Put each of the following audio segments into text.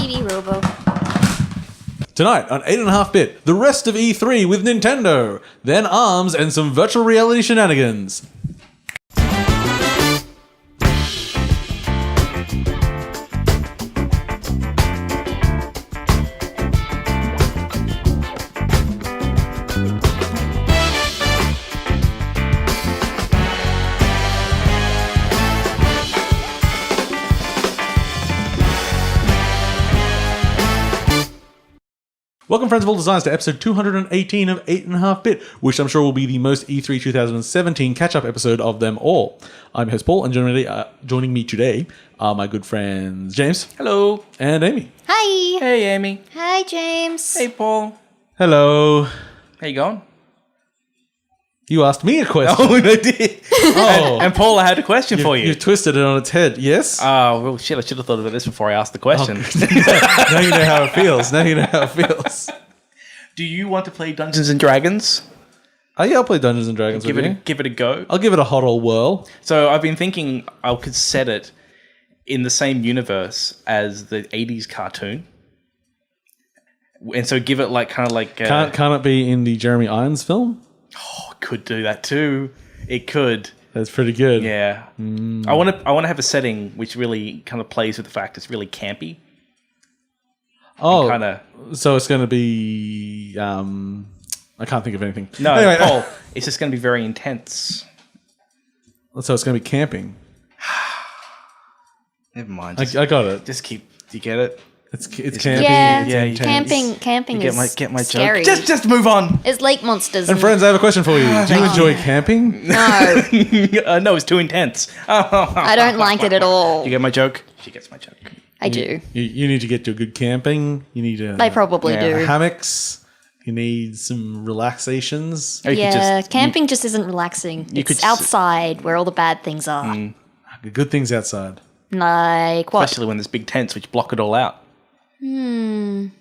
TV Robo. Tonight on 8.5-bit, the rest of E3 with Nintendo, then ARMS and some virtual reality shenanigans. Welcome, friends of all designs, to episode 218 of 8.5-bit, which I'm sure will be the most E3 2017 catch-up episode of them all. I'm your host Paul, and joining me today are my good friends James. Hello. And Amy. Hi. Hey, Amy. Hi, James. Hey, Paul. Hello. How you going? You asked me a question. Oh, I did. And Paul, I had a question for you. You twisted it on its head, yes? Well, shit, I should have thought about this before I asked the question. Now you know how it feels. Do you want to play Dungeons and Dragons? Oh, yeah, I'll play Dungeons and Dragons with you. Give it a go. I'll give it a hot old whirl. So I've been thinking I could set it in the same universe as the 80s cartoon. And so give it like kind of like... Can't it be in the Jeremy Irons film? Oh, it could do that too. It could. That's pretty good. Yeah. I want to have a setting which really kind of plays with the fact it's really campy. Oh, Kinda, so it's going to be... I can't think of anything. no, Anyway, Paul, it's just going to be very intense. So it's going to be camping. Never mind. I got it. Just keep... Do you get it? It's camping. Yeah, Yeah, you camping You is get my scary. joke. Just move on. It's lake monsters. And friends, I have a question for you. Do you enjoy camping? No, No, it's too intense. I don't like it at all. You get my joke? She gets my joke. I do. You need to get to a good camping. You need to... They probably Yeah. do. hammocks. You need some relaxations. Or you could Yeah, just- camping just isn't relaxing. could It's just- outside where all the bad things are. Good things outside. Like what? Especially when there's big tents which block it all out. Can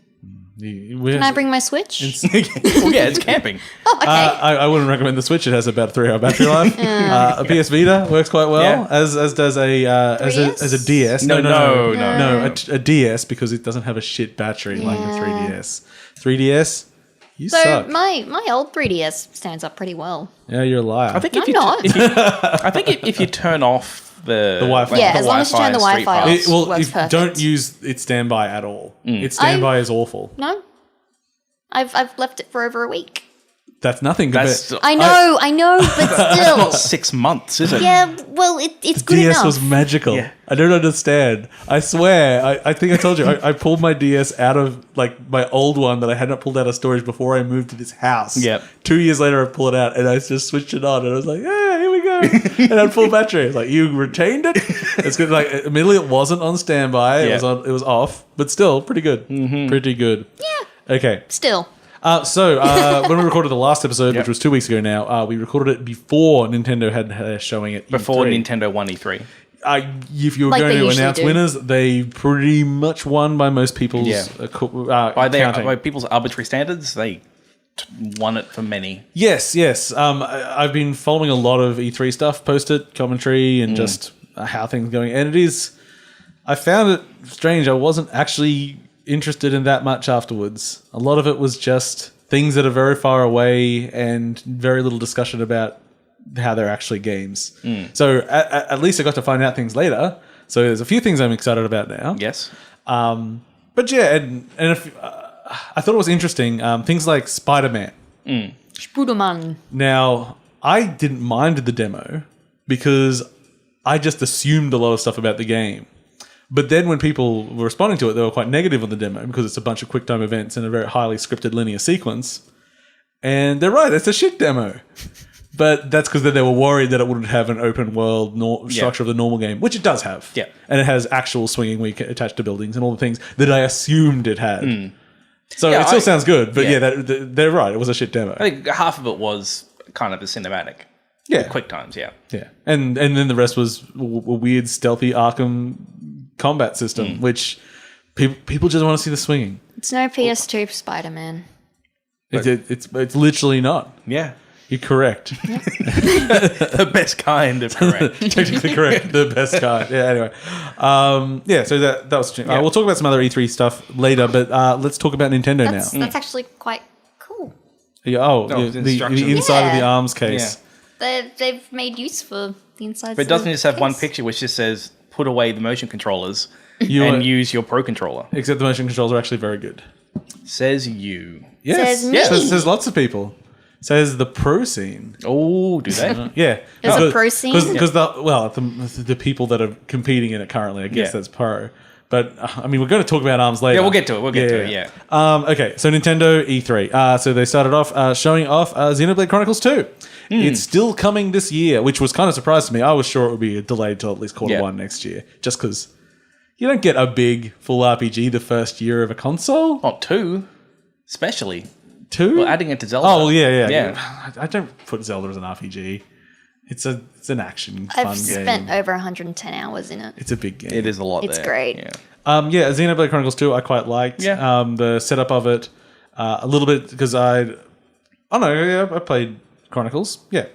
I bring my Switch? Well, yeah, it's camping. Oh, okay. I wouldn't recommend the Switch. It has about a 3-hour battery life. A PS Vita works quite well, Yeah. as does as a DS. No, a DS, because it doesn't have a shit battery like the 3DS. 3DS, you so suck. my old 3DS stands up pretty well. Yeah, you're a liar. I think I'm not. if you turn off the Wi-Fi. Yeah, as long as you turn the and Wi-Fi Street off. Pass. It works perfect. Don't use its standby at all. Its standby is awful. No, I've left it for over a week. That's nothing. That's I know, but still. not 6 months, is it? Yeah, well, it's good DS enough. was magical. Yeah. I don't understand. I swear. I think I told you. I pulled my DS out of like my old one that I had not pulled out of storage before I moved to this house. Yep. 2 years later, I pull it out and I just switched it on and I was like, yeah, here we go. And I had full battery. I was like, you retained it? It's good. Like admittedly, it wasn't on standby. Yeah. It was off, but still pretty good. Pretty good. Yeah. Okay. Still. So when we recorded the last episode, which was 2 weeks ago now, we recorded it before Nintendo had showing it. Before Nintendo won E3. If you were Like going they to usually announce do. winners, they pretty much won by most people's counting. By people's arbitrary standards, they won it for many. Yes. I've been following a lot of E3 stuff, posted commentary, and just how things are going. And it is, I found it strange. I wasn't actually interested in that much afterwards. A lot of it was just things that are very far away and very little discussion about how they're actually games. So at least I got to find out things later. So there's a few things I'm excited about now. Yes. But yeah, and if, I thought it was interesting. Things like Spider-Man. Spider-Man. Now, I didn't mind the demo because I just assumed a lot of stuff about the game. But then when people were responding to it, they were quite negative on the demo because it's a bunch of QuickTime events in a very highly scripted linear sequence. And they're right, it's a shit demo. But that's because they were worried that it wouldn't have an open world structure of the normal game, which it does have. Yeah. And it has actual swinging where you can attach to buildings and all the things that I assumed it had. So Yeah, it still sounds good, but yeah. they're right, it was a shit demo. I think half of it was kind of a cinematic. Yeah. Quick times, yeah. Yeah, and then the rest was a weird, stealthy Arkham combat system, which people just want to see the swinging. It's no PS2 Spider-Man. It's literally not. Yeah. You're correct. The best kind of correct. Technically correct. The best kind. Yeah, anyway. So that was... Yeah. we'll talk about some other E3 stuff later, but let's talk about Nintendo now. That's actually quite cool. Yeah, the the instructions. inside of the Yeah. arms case. They've made use for the insides. But it doesn't of just the have one case. picture which just says, put away the motion controllers You and are- use your Pro Controller. Except the motion controls are actually very good. Says you. Yes. Says me. Says lots of people. Says the pro scene. Oh, do they? Yeah. There's a pro scene? Because the people that are competing in it currently, I guess Yeah. that's pro. But, I mean, we're going to talk about ARMS later. Yeah, we'll get to it. Yeah. Okay, so Nintendo E3. So they started off showing off Xenoblade Chronicles 2. It's still coming this year, which was kind of surprising to me. I was sure it would be delayed till at least quarter one next year, just because you don't get a big full RPG the first year of a console. Not 2, especially. 2? Well, adding it to Zelda. Oh, well, yeah. Yeah. I don't put Zelda as an RPG. It's an action fun I've game. spent over 110 hours in it. It's a big game. It is a lot It's there. great. Yeah. Xenoblade Chronicles 2 I quite liked. Yeah. The setup of it a little bit because I played Chronicles. Yeah.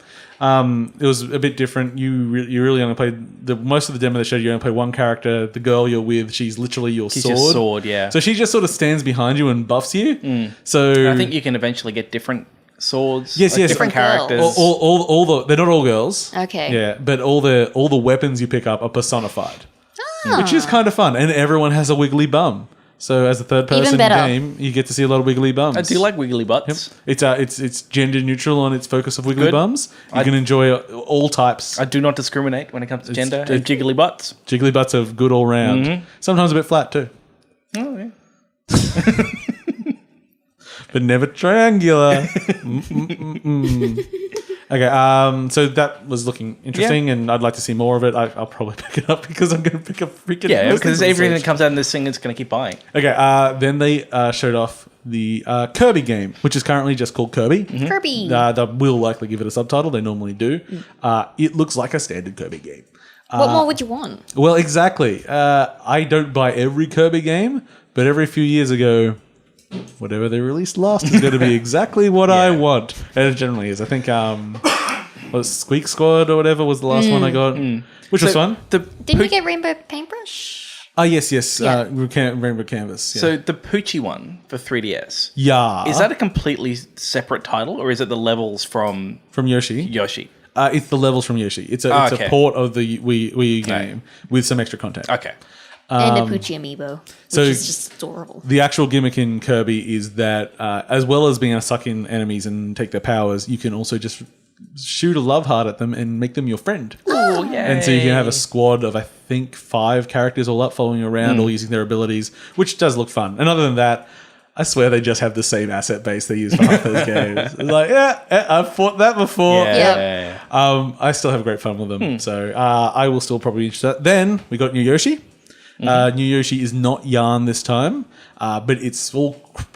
It was a bit different. You really only played most of the demo they showed. You only play one character. The girl you're with, she's literally your She's sword. your sword, yeah. So she just sort of stands behind you and buffs you. So I think you can eventually get different swords. Yes, yes. Different Different characters. girls. all they're not all girls. Okay. Yeah, but all the weapons you pick up are personified, which is kind of fun. And everyone has a wiggly bum. So as a third person better. game, you get to see a lot of wiggly bums. I do like wiggly butts. It's gender neutral on its focus of wiggly Good. bums. You can enjoy all types. I do not discriminate when it comes to gender and jiggly butts. Jiggly butts are good all round. Sometimes a bit flat too, Oh, yeah. but never triangular. Okay, so that was looking interesting, and I'd like to see more of it. I'll probably pick it up because I'm going to pick up freaking... Yeah, most because of the everything that Switch. comes out in this thing is going to keep buying. Okay, then they showed off the Kirby game, which is currently just called Kirby. Kirby. They will likely give it a subtitle. They normally do. It looks like a standard Kirby game. What more would you want? Well, exactly. I don't buy every Kirby game, but every few years ago, whatever they released last is going to be exactly what I want. And it generally is. I think was Squeak Squad or whatever was the last one I got, which was fun. Didn't you get Rainbow Paintbrush? Yes. Yeah. Rainbow Canvas. Yeah. So the Poochie one for 3DS, yeah. is that a completely separate title or is it the levels from from Yoshi? Yoshi? It's the levels from Yoshi. It's a Okay. port of the Wii U game with some extra content. Okay. And a Poochie amiibo, which so- is just adorable. The actual gimmick in Kirby is that as well as being able to suck in enemies and take their powers, you can also just shoot a love heart at them and make them your friend. Oh, yeah. And so you can have a squad of, I think, 5 characters all up following you around, all using their abilities, which does look fun. And other than that, I swear they just have the same asset base they use for half those games. It's like, I've fought that before. Yeah. I still have great fun with them. So I will still probably be interested. Then we got New Yoshi. New Yoshi is not yarn this time, but it's all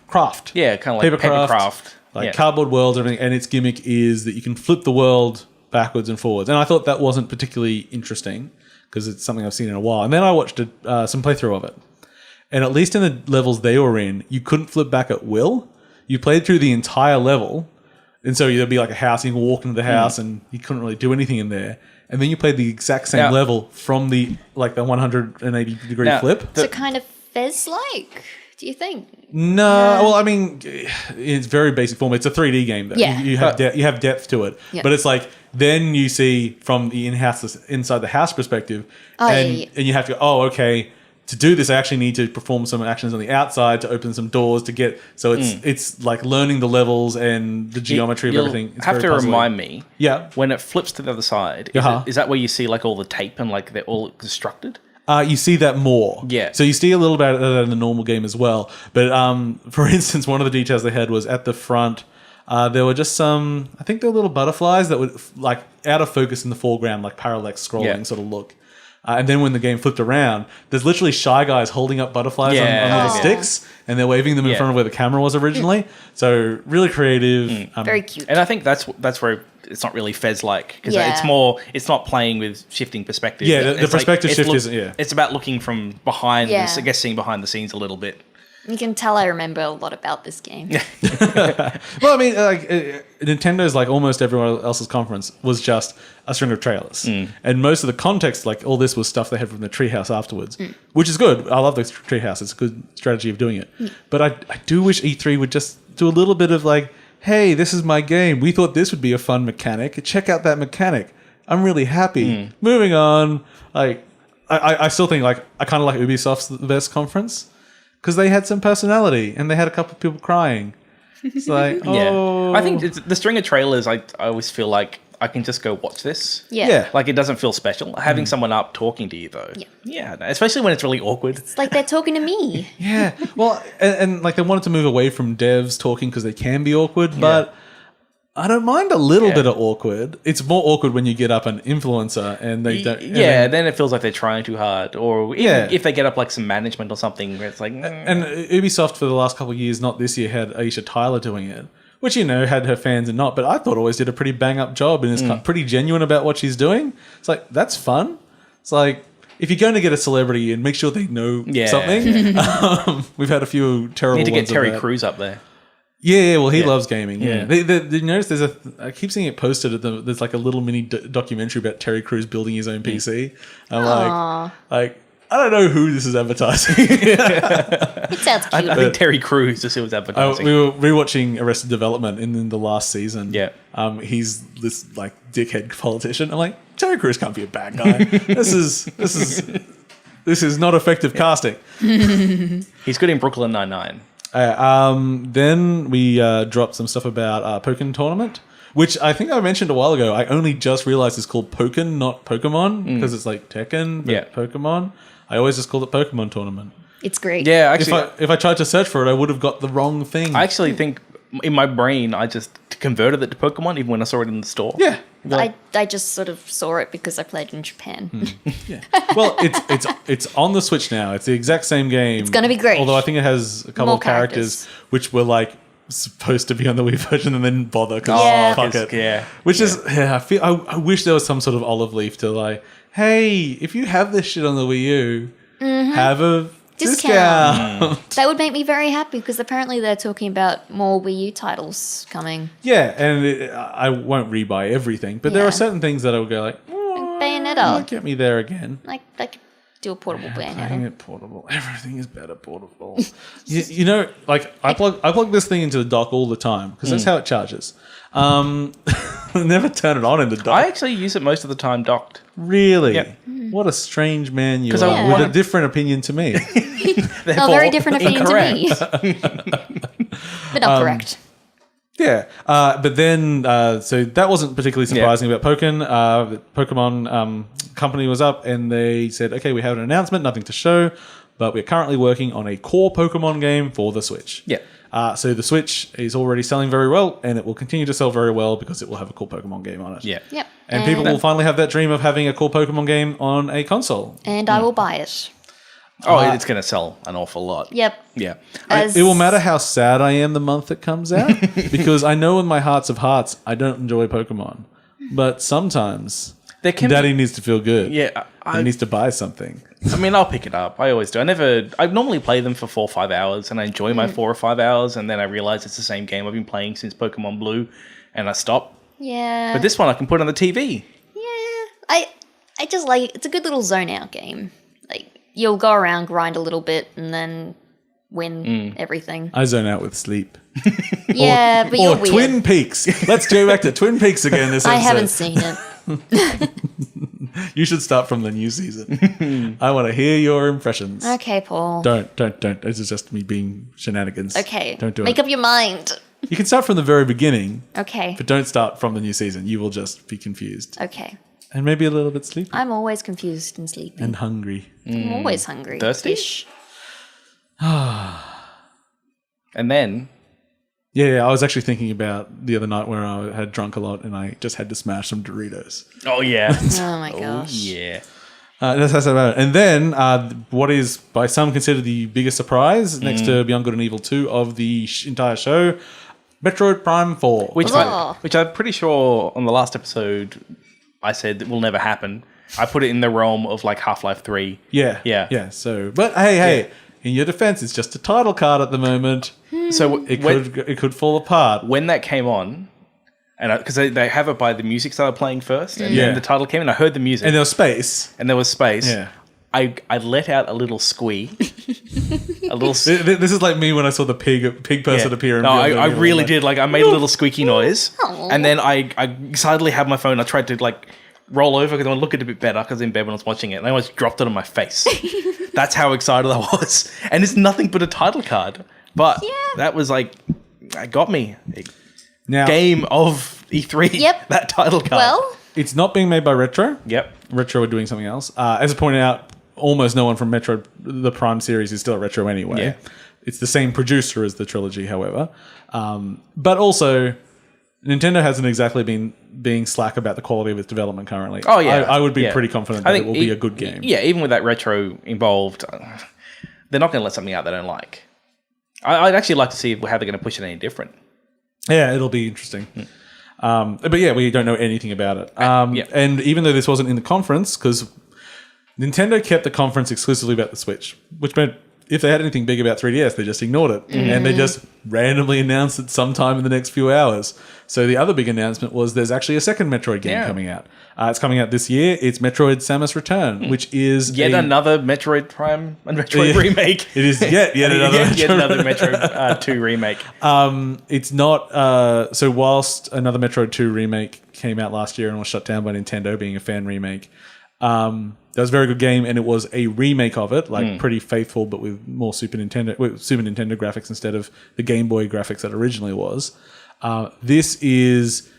craft. Yeah, kind of like paper craft. Like cardboard worlds and everything. And its gimmick is that you can flip the world backwards and forwards. And I thought that wasn't particularly interesting because it's something I've seen in a while. And then I watched some playthrough of it. And at least in the levels they were in, you couldn't flip back at will. You played through the entire level. And so there'd be like a house, you can walk into the house and you couldn't really do anything in there. And then you played the exact same level from the 180 degree flip. So kind of Fez-like, do you think? No, well, I mean, it's very basic form. It's a 3D game, though. Yeah. You have you have depth to it, Yeah. but it's like then you see from the inside the house perspective, and you have to go, oh, okay. To do this, I actually need to perform some actions on the outside to open some doors to get. So it's like learning the levels and the geometry of everything. It's have very to puzzling. remind me. Yeah. When it flips to the other side, is that where you see like all the tape and like they're all constructed? You see that more. Yeah. So you see a little bit of that in the normal game as well. But for instance, one of the details they had was at the front, there were just some, I think there were little butterflies that would like out of focus in the foreground, like parallax scrolling sort of look. And then when the game flipped around, there's literally Shy Guys holding up butterflies on little sticks, and they're waving them in front of where the camera was originally. So really creative. Very cute. And I think that's where it's not really Fez-like because it's not playing with shifting perspective. Yeah, the It's perspective shift isn't. Yeah, it's about looking from behind. Yeah. I guess seeing behind the scenes a little bit. You can tell I remember a lot about this game. Well, I mean, Nintendo's like almost everyone else's conference was just a string of trailers, and most of the context, like all this, was stuff they had from the Treehouse afterwards, which is good. I love the Treehouse; it's a good strategy of doing it. But I do wish E3 would just do a little bit of like, hey, this is my game. We thought this would be a fun mechanic. Check out that mechanic. I'm really happy. Moving on. Like, I still think like I kind of like Ubisoft's the best conference because they had some personality and they had a couple of people crying. It's like, oh, I think the string of trailers. I always feel like I can just go watch this. Yeah. Like it doesn't feel special. Having someone up talking to you though. Yeah. Especially when it's really awkward. It's like they're talking to me. Yeah. Well, and like they wanted to move away from devs talking because they can be awkward, but I don't mind a little bit of awkward. It's more awkward when you get up an influencer and they don't. Then it feels like they're trying too hard. Or even if they get up like some management or something where it's like. And Ubisoft for the last couple of years, not this year, had Aisha Tyler doing it, which, you know, had her fans and not, but I thought always did a pretty bang up job and is pretty genuine about what she's doing. It's like, that's fun. It's like, if you're going to get a celebrity and make sure they know something. We've had a few terrible ones. Need to get Terry that. Crews up there. Yeah, well, he loves gaming. Yeah, did you notice I keep seeing it posted. There's like a little mini documentary about Terry Crews building his own PC. I'm like, I don't know who this is advertising. It sounds cute. I think Terry Crews just was advertising. We were rewatching Arrested Development in the last season. Yeah. He's this like dickhead politician. I'm like, Terry Crews can't be a bad guy. This is not effective casting. He's good in Brooklyn Nine-Nine. Then we dropped some stuff about Pokken Tournament, which I think I mentioned a while ago. I only just realized it's called Pokken, not Pokemon, because it's like Tekken, but Pokemon. I always just called it Pokemon Tournament. It's great. Yeah, actually, if I tried to search for it, I would have got the wrong thing. I actually think in my brain I just converted it to Pokemon even when I saw it in the store. Yeah. I just sort of saw it because I played in Japan. Yeah. Well, it's on the Switch now. It's the exact same game. It's gonna be great. Although I think it has a couple More of characters which were like supposed to be on the Wii version and then didn't bother because fuck it. Yeah. Which is I wish there was some sort of olive leaf to like, hey, if you have this shit on the Wii U, have a discount. That would make me very happy because apparently they're talking about more Wii U titles coming. Yeah, and I won't rebuy everything, but there are certain things that I would go like, Bayonetta. Get me there again. Like do a portable Bayonetta. Playing it portable. Everything is better portable. you know, like I plug this thing into the dock all the time because that's how it charges. Never turn it on in the dock. I actually use it most of the time docked. Really? Yep. What a strange man you 'Cause are. I With wanna- a different opinion to me. A very different opinion to me. But not correct. Yeah, but then, so that wasn't particularly surprising about Pokken. The Pokemon company was up and they said, okay, we have an announcement, nothing to show, but we're currently working on a core Pokemon game for the Switch. Yeah. So the Switch is already selling very well and it will continue to sell very well because it will have a cool Pokemon game on it. Yeah. Yep. And people will finally have that dream of having a cool Pokemon game on a console. And I will buy it. Oh, it's going to sell an awful lot. Yep. Yeah. It will matter how sad I am the month it comes out because I know in my hearts of hearts I don't enjoy Pokemon. But sometimes Daddy needs to feel good. Yeah. He needs to buy something. I mean, I'll pick it up. I always do. I normally play them for 4 or 5 hours and I enjoy my 4 or 5 hours and then I realize it's the same game I've been playing since Pokemon Blue and I stop. Yeah. But this one I can put on the TV. Yeah. I just like it's a good little zone out game. Like you'll go around, grind a little bit, and then win everything. I zone out with sleep. Yeah, but you're or weird. Twin Peaks. Let's go back to Twin Peaks again this episode. I haven't seen it. You should start from the new season. I want to hear your impressions. Okay, Paul. Don't. This is just me being shenanigans. Okay. Don't do Make it. up your mind. You can start from the very beginning, Okay. but don't start from the new season. You will just be confused. Okay. And maybe a little bit sleepy. I'm always confused and sleepy. And hungry. I'm always hungry. Thirsty? Fish. And then... Yeah, I was actually thinking about the other night where I had drunk a lot and I just had to smash some Doritos. Oh, yeah. Oh my gosh. Yeah. That's about it. And then what is by some considered the biggest surprise next to Beyond Good and Evil 2 of the entire show, Metroid Prime 4. Which Oh. I'm pretty sure on the last episode I said that will never happen. I put it in the realm of like Half-Life 3. Yeah. Yeah. So, but hey, in your defense, it's just a title card at the moment. So It could fall apart. when that came on, and because they have it by the music started playing first, and Yeah. then the title came in, I heard the music, And there was space. and there was space. Yeah. I let out a little squee. A little... This is like me when I saw the pig person appear. In No, Beyond I Good. really Like, did. Like, I made a little squeaky noise. Aw. And then I excitedly had my phone. I tried to, like, roll over because I want to look at it a bit better because I was in bed when I was watching it. And I almost dropped it on my face. That's how excited I was. And it's nothing but a title card. But that was, like, it got me. Now, Game of E3. Yep. That title card. Well, it's not being made by Retro. Yep. Retro are doing something else. As I pointed out, almost no one from Metroid, the Prime series, is still at Retro anyway. Yeah. It's the same producer as the trilogy, however. But also, Nintendo hasn't exactly been being slack about the quality of its development currently. Oh, yeah. I would be Yeah. pretty confident that it will be a good game. Yeah, even with that Retro involved, they're not going to let something out they don't like. I'd actually like to see how they're going to push it any different. Yeah, it'll be interesting. But yeah, we don't know anything about it. And even though this wasn't in the conference, because Nintendo kept the conference exclusively about the Switch, which meant if they had anything big about 3DS, they just ignored it. And they just randomly announced it sometime in the next few hours. So the other big announcement was there's actually a second Metroid game coming out. It's coming out this year. It's Metroid Samus Return, which is Yet another Metroid Prime and Metroid remake. It is yet another Yet another Metroid 2 remake. It's not... so whilst another Metroid 2 remake came out last year and was shut down by Nintendo being a fan remake, that was a very good game, and it was a remake of it, like pretty faithful, but with more Super Nintendo graphics instead of the Game Boy graphics that originally was. This is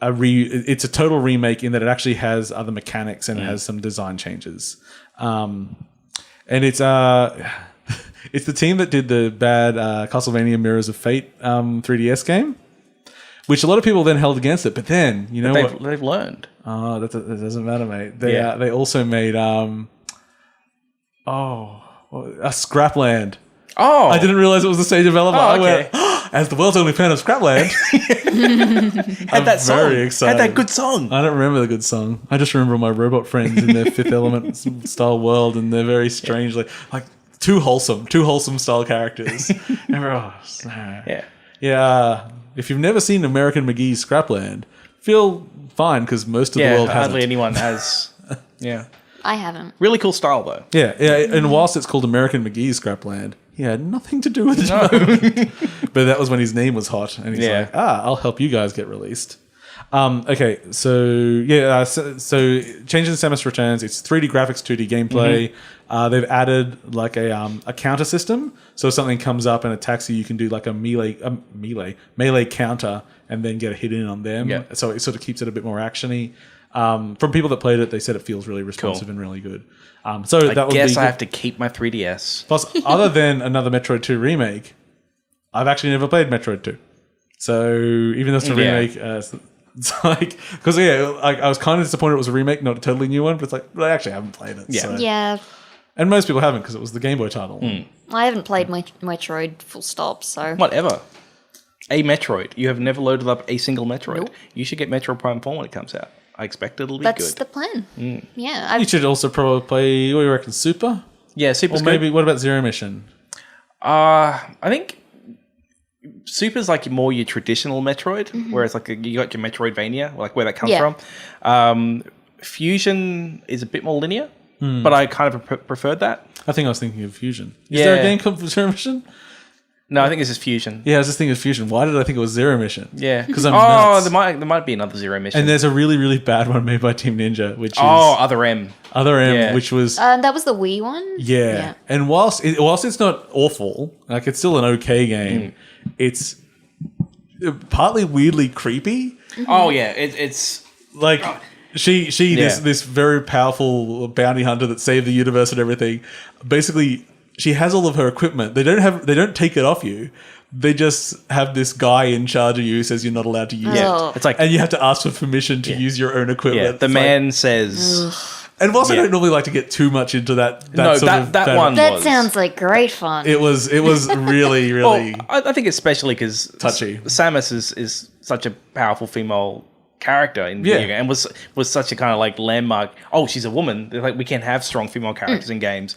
it's a total remake in that it actually has other mechanics and it has some design changes. And it's it's the team that did the bad Castlevania Mirrors of Fate 3DS game, which a lot of people then held against it. But then, you know what? They've learned. Oh, that doesn't matter, mate. They also made Scrapland. Oh, I didn't realize it was the same developer. Oh, I okay. went, as the world's only fan of Scrapland, had that song. very excited. Had that good song. I don't remember the good song. I just remember my robot friends in their Fifth Element style world, and they're very strangely like too wholesome style characters. Yeah. If you've never seen American McGee's Scrapland, feel fine because most of the world hasn't. Hardly anyone has. Yeah, I haven't. really cool style though. Yeah, and whilst it's called American McGee's Scrapland, he had nothing to do with it. But that was when his name was hot, and he's like, I'll help you guys get released. Okay, so changing Samus Returns, it's 3D graphics, 2D gameplay. They've added like a counter system, so if something comes up and attacks you, you can do like a melee counter and then get a hit in on them. Yeah. So it sort of keeps it a bit more actiony. From people that played it, they said it feels really responsive and really good. So I that would guess be I have to keep my 3DS. Plus, other than another Metroid 2 remake, I've actually never played Metroid 2. So even though it's a remake, it's like, because I was kind of disappointed it was a remake, not a totally new one, but it's like, I actually haven't played it. Yeah. So. Yeah. And most people haven't because it was the Game Boy title. I haven't played Metroid full stop, so... Whatever. A Metroid. You have never loaded up a single Metroid. Nope. You should get Metroid Prime 4 when it comes out. I expect it'll be That's good. the plan. Yeah. You should also probably play, what do you reckon, Super? Yeah, Super's Or maybe, good. what about Zero Mission? I think Super's like more your traditional Metroid, whereas like you got your Metroidvania, like where that comes from. Fusion is a bit more linear, but I kind of preferred that. I think I was thinking of Fusion. Is there a game called Zero Mission? No, I think this is Fusion. Yeah, I was just thinking of Fusion. Why did I think it was Zero Mission? Yeah, because I'm nuts. there might be another Zero Mission. And there's a really, really bad one made by Team Ninja, which is Other M. Other which was that was the Wii one? yeah. And whilst it's not awful, like it's still an okay game. It's partly weirdly creepy. Oh yeah, it's Like this very powerful bounty hunter that saved the universe and everything. Basically, she has all of her equipment. They don't take it off you. They just have this guy in charge of you who says you're not allowed to use it. it's like And you have to ask for permission to use your own equipment. yeah. The It's man says. and whilst I don't normally like to get too much into that one That was. sounds like great fun. it was really, really Well, I think especially because touchy. Samus is such a powerful female character in video game and was such a kind of like landmark. Oh, she's a woman. They're like, we can't have strong female characters in games.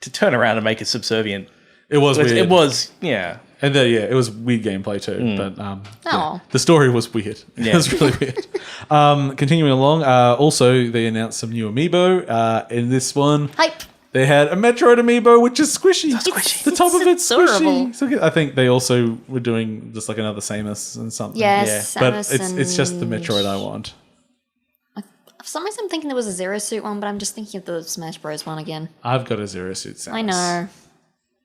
to turn around and make it subservient. It was weird. It was, yeah. And then, it was weird gameplay too. But the story was weird. Yeah. It was really weird. Continuing along, also they announced some new amiibo. In this one, Hype. they had a Metroid amiibo, which is squishy. The top of it's adorable. squishy. So I think they also were doing just like another Samus and something. Yes, But Samus it's just the and- Metroid I want. For some reason, I'm thinking there was a Zero Suit one, but I'm just thinking of the Smash Bros. One again. I've got a Zero Suit Samus. I know.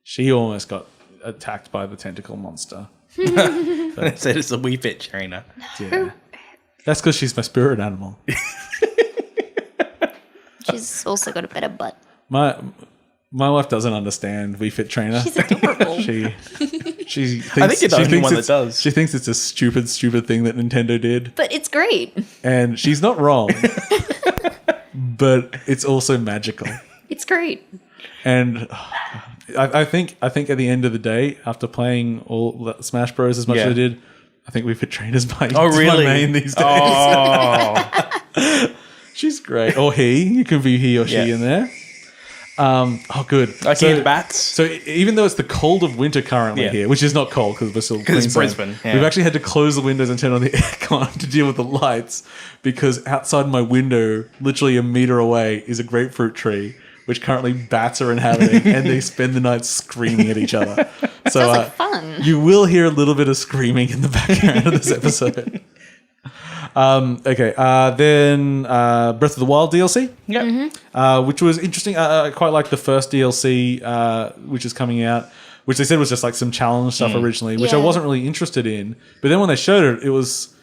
She almost got attacked by the tentacle monster. It said it's a Wii Fit trainer. Yeah. That's because she's my spirit animal. She's also got a better butt. My wife doesn't understand Wii Fit Trainer. She's adorable. She thinks, I think you're the only one that it's- does. She thinks it's a stupid thing that Nintendo did, But it's great. and she's not wrong. But it's also magical, It's great. and I think at the end of the day, after playing all the Smash Bros as much as I did, I think Wii Fit Trainer's my really? my main these days. Oh, She's great, or he. You can be he or she Yeah. in there. Good. okay, the bats. So even though it's the cold of winter currently Yeah. here, which is not cold because we're still it's Queensland, Brisbane, yeah. we've actually had to close the windows and turn on the aircon to deal with the lights because outside my window, literally a meter away, is a grapefruit tree which currently bats are inhabiting and they spend the night screaming at each other. So Sounds like fun. you will hear a little bit of screaming in the background of this episode. Then Breath of the Wild DLC. Yep. Which was interesting. I quite like the first DLC, which is coming out, which they said was just like some challenge stuff originally, which I Yeah. wasn't really interested in. But then when they showed it, it was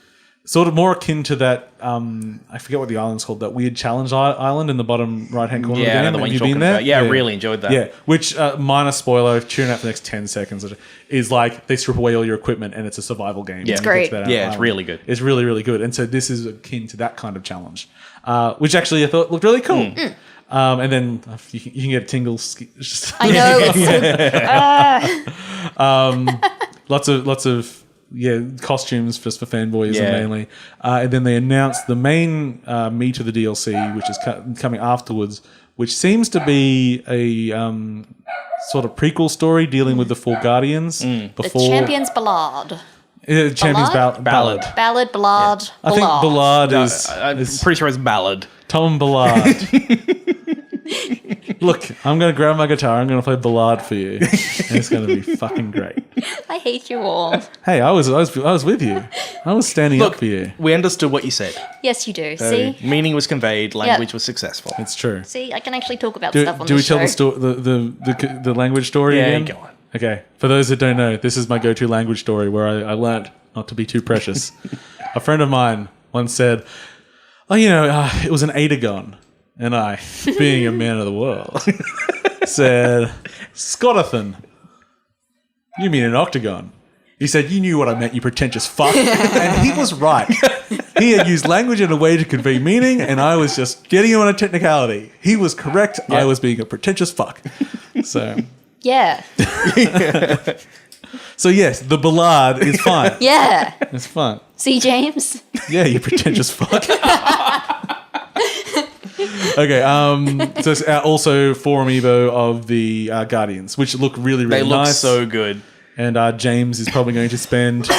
sort of more akin to that, I forget what the island's called, that weird challenge island in the bottom right-hand corner of the Yeah, game. the one Have you're you talking been there? about. Yeah, I really enjoyed that. Yeah, which, minor spoiler, tune out for the next 10 seconds, is like they strip away all your equipment and it's a survival game. Yeah. It's great. Yeah, it's really good. It's really, really good. And so this is akin to that kind of challenge, which actually I thought looked really cool. And then you can get tingles. Just I know. lots of costumes just for fanboys Yeah. mainly. And then they announced the main meat of the DLC, which is coming afterwards, which seems to be a sort of prequel story dealing with the four Guardians The before Champion's Ballad. Champions Ballad? Ballad. Ballad, Ballad, I think Ballad is I'm pretty sure it's ballad. Tom Ballard. Look, I'm going to grab my guitar. I'm going to play Ballad for you. And it's going to be fucking great. I hate you all. Hey, I was with you. I was standing up Look, for you. we understood what you said. Yes, you do. See? Meaning was conveyed. Language was successful. It's true. See, I can actually talk about Do stuff on we the tell show. the language story Yeah, again? go on. Okay. For those that don't know, this is my go-to language story where I learnt not to be too precious. A friend of mine once said, it was an Adagon. And I, being a man of the world, said, Scottathan. You mean an octagon? He said, you knew what I meant, you pretentious fuck. And he was right. He had used language in a way to convey meaning, and I was just getting him on a technicality. He was correct. I was being a pretentious fuck. So, Yeah. so yes, the ballad is fine. Yeah. It's fun. See, James? Yeah, you pretentious fuck. Okay, so it's also 4 amiibo of the Guardians, which look really, really They nice. look so good. And James is probably going to spend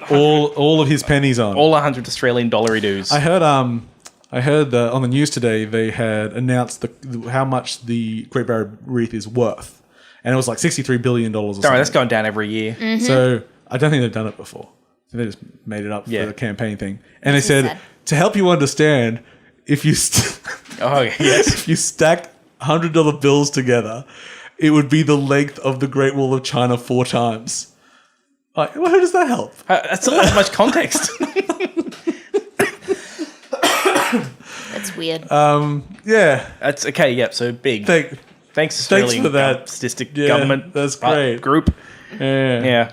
all of his pennies on. All 100 Australian dollary dues. I heard on the news today they had announced how much the Great Barrier Reef is worth, and it was like $63 billion or something. Sorry, that's going down every year. So I don't think they've done it before. So they just made it up for the campaign thing, and they This is said sad. to help you understand, if you Oh, yes. if you stack $100 bills together, it would be the length of the Great Wall of China 4 times. Like, well, how does that help? That's not that much context. That's weird. Yeah. That's okay. Yep. So big. Thanks, Australian for that. statistic Yeah, government. that's great. Group. Yeah. Yeah.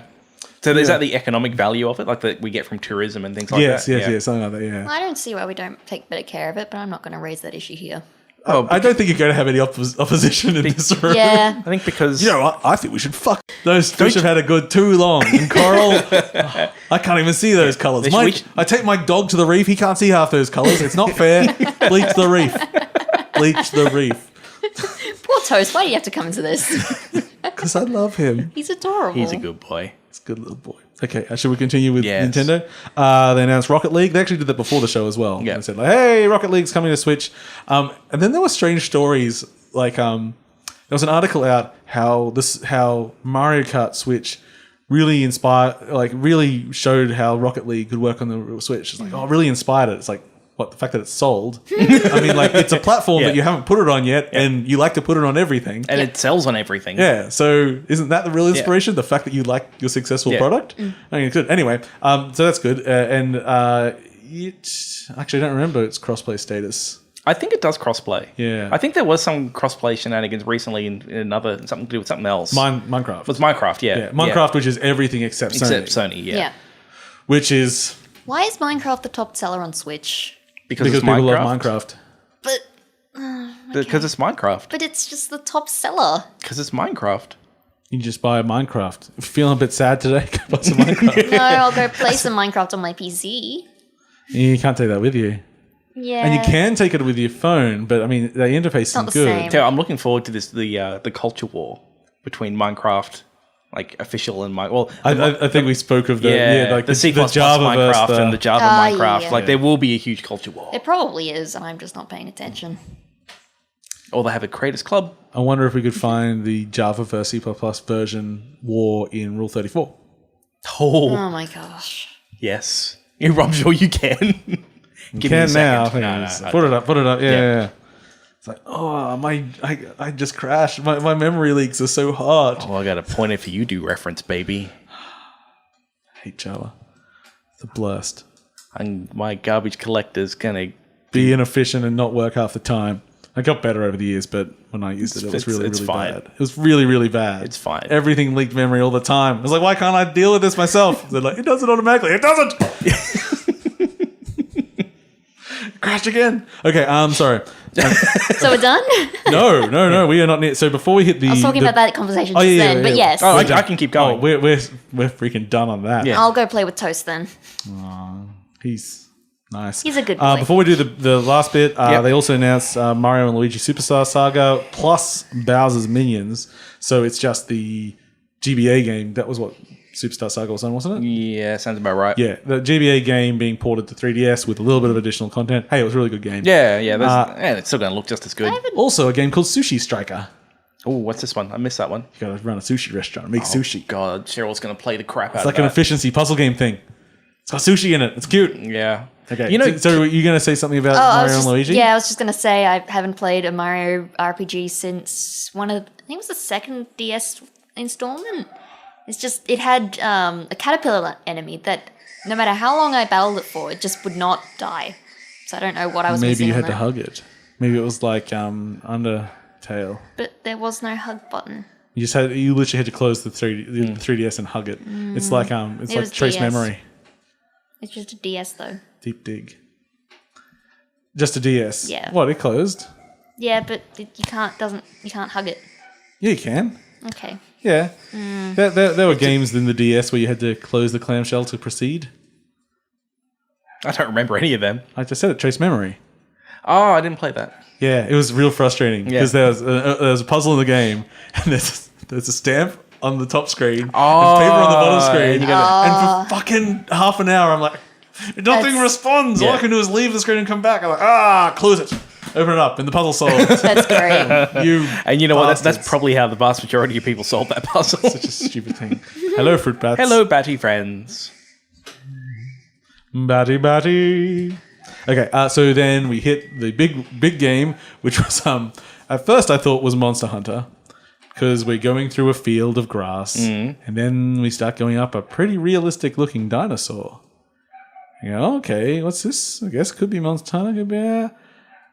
So is that the economic value of it, like that we get from tourism and things like Yes, that? yes, something like that, yeah. I don't see why we don't take better care of it, but I'm not going to raise that issue here. Oh, I don't think you're going to have any opposition in this room. Yeah. I think because You know what? I think we should fuck. Those fish have had a good too long. And coral, I can't even see those colours. I take my dog to the reef. He can't see half those colours. It's not fair. Bleach the reef. Bleach the reef. Poor Toast. Why do you have to come into this? Because I love him. He's adorable. He's a good boy. He's a good little boy. Okay, should we continue with Yes. Nintendo? They announced Rocket League. They actually did that before the show as well. Yeah. They said, like, hey, Rocket League's coming to Switch. And then there were strange stories. Like, there was an article out how Mario Kart Switch really really showed how Rocket League could work on the Switch. It's like, oh, it really inspired it. It's like, what, the fact that it's sold? I mean, like, it's a platform that you haven't put it on yet, and you like to put it on everything. And it sells on everything. Yeah, so isn't that the real inspiration? The fact that you like your successful product? I mean, it's good. Anyway, so that's good. Actually, I don't remember its crossplay status. I think it does crossplay. Yeah. I think there was some crossplay shenanigans recently in another, something to do with something else. Minecraft. It's Minecraft, yeah. Yeah, Minecraft, which is everything except Sony. Except Sony, yeah. Which is... Why is Minecraft the top seller on Switch? Because people love Minecraft. But Because it's Minecraft. but it's just the top seller. Because it's Minecraft. You can just buy a Minecraft. If you're feeling a bit sad today, go buy some Minecraft. No, I'll go play some Minecraft on my PC. You can't take that with you. Yeah. And you can take it with your phone, but I mean, the interface Not is the good. same. So I'm looking forward to this, the culture war between Minecraft, like official and I think we spoke of the C++ Java Minecraft and the Java Minecraft. yeah. Like there will be a huge culture war. It probably is, and I'm just not paying attention. Or they have a creators club. I wonder if we could find the Java versus C++ version war in Rule 34. Oh, Oh my gosh. yes. I'm sure you can. Give me a Can now. second. Put it up. Yeah. It's like, oh, I just crashed. My memory leaks are so hard. Oh, I got a pointer for you do reference, baby. I hate Java. It's the blast. And my garbage collector's gonna Be inefficient and not work half the time. I got better over the years, but when I used it was really, it's really fine. bad. It was really, really bad. It's fine. Everything leaked memory all the time. I was like, why can't I deal with this myself? They're like, it does it automatically. It doesn't! Crashed again. Okay, sorry. So we're done? No. We are not near. So before we hit the... I was talking about that conversation just yeah, then, yeah, but yeah. yes. Oh, I can keep going. we're freaking done on that. Yeah. I'll go play with Toast then. He's nice. He's a good boy. Before we do the last bit, Yep. they also announced Mario and Luigi Superstar Saga plus Bowser's Minions. So it's just the GBA game. That was what Superstar Saga was on, wasn't it? Yeah, sounds about right. Yeah, the GBA game being ported to 3DS with a little bit of additional content. Hey, it was a really good game. Yeah. And it's still gonna look just as good. Also, a game called Sushi Striker. Oh, what's this one? I missed that one. You gotta run a sushi restaurant and make sushi. God, Cheryl's gonna play the crap out It's of like an that. efficiency puzzle game thing. It's got sushi in it. It's cute. Yeah. Okay, You know, so were you going to say something about Mario and Luigi? Yeah, I was just going to say I haven't played a Mario RPG since I think it was the second DS installment. It's just, it had a caterpillar enemy that no matter how long I battled it for, it just would not die. So I don't know what I was Maybe missing you had on to that. hug it. Maybe it was like Undertale. But there was no hug button. You literally had to close the 3DS and hug it. It's like It like was trace DS. memory. It's just a DS though. Deep dig. Just a DS. Yeah. What? It closed. Yeah, but you can't hug it. Yeah, you can. Okay. Yeah. There were games in the DS where you had to close the clamshell to proceed. I don't remember any of them. I just said it. Trace memory. Oh, I didn't play that. Yeah, it was real frustrating because Yeah. there was a puzzle in the game, and there's a stamp on the top screen and paper Oh, on the bottom screen, and you and for fucking half an hour, I'm like, nothing That's- responds. All Yeah. I can do is leave the screen and come back. I'm like, close it, open it up, and the puzzle solved. That's great. You And you know what? That's bastards. probably how the vast majority of people solve that puzzle. such a stupid thing. Hello, fruit bats. Hello, Batty friends. Batty. Okay, so then we hit the big game, which was at first I thought was Monster Hunter, because we're going through a field of grass, and then we start going up a pretty realistic looking dinosaur. You go, okay, what's this? I guess could be Monster Hunter, could be.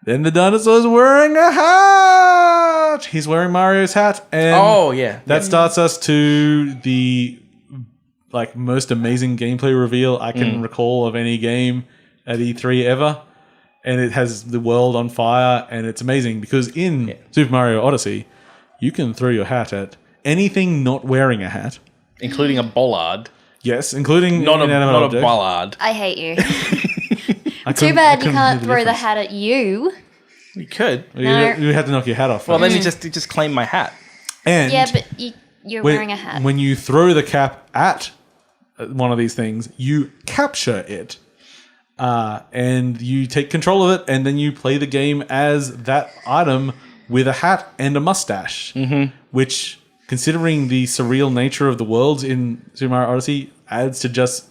Then the dinosaur's wearing a hat. He's wearing Mario's hat, and Oh, yeah. that starts us to the most amazing gameplay reveal I can recall of any game at E3 ever. And it has the world on fire, and it's amazing because in Super Mario Odyssey, you can throw your hat at anything not wearing a hat. Including a bollard. Yes, including Not inanimate a object. bollard. I hate you. I Too couldn't- I bad you couldn't can't hear throw the difference. hat at you. You could. No. You had to knock your hat off. Well, first. then you just claim my hat. And Yeah, but you're wearing a hat. When you throw the cap at one of these things, you capture it. And you take control of it, and then you play the game as that item with a hat and a mustache. Mm-hmm. Which, considering the surreal nature of the worlds in Super Mario Odyssey, adds to just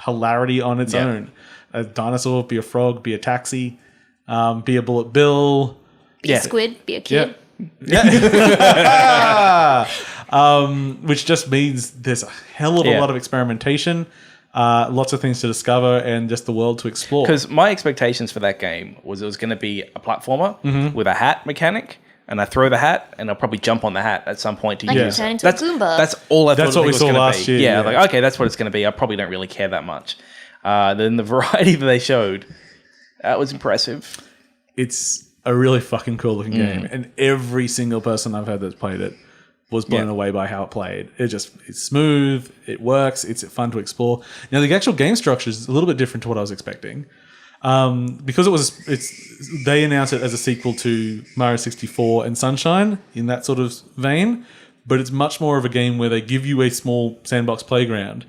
hilarity on its own. A dinosaur, be a frog, be a taxi, be a bullet bill. Be a squid, be a kid. Yeah. Which just means there's a hell of a lot of experimentation, lots of things to discover, and just the world to explore. Because my expectations for that game was it was going to be a platformer with a hat mechanic, and I throw the hat, and I'll probably jump on the hat at some point to And use you turn it. into a Goomba. That's all I thought That's what it we was saw going to last be. year, Yeah, yeah. like, okay, that's what it's going to be. I probably don't really care that much. Then the variety that they showed, that was impressive. It's a really fucking cool looking game, and every single person I've had that's played it was blown away by how it played. It's smooth, it works, it's fun to explore. Now the actual game structure is a little bit different to what I was expecting, because they announced it as a sequel to Mario 64 and Sunshine in that sort of vein, but it's much more of a game where they give you a small sandbox playground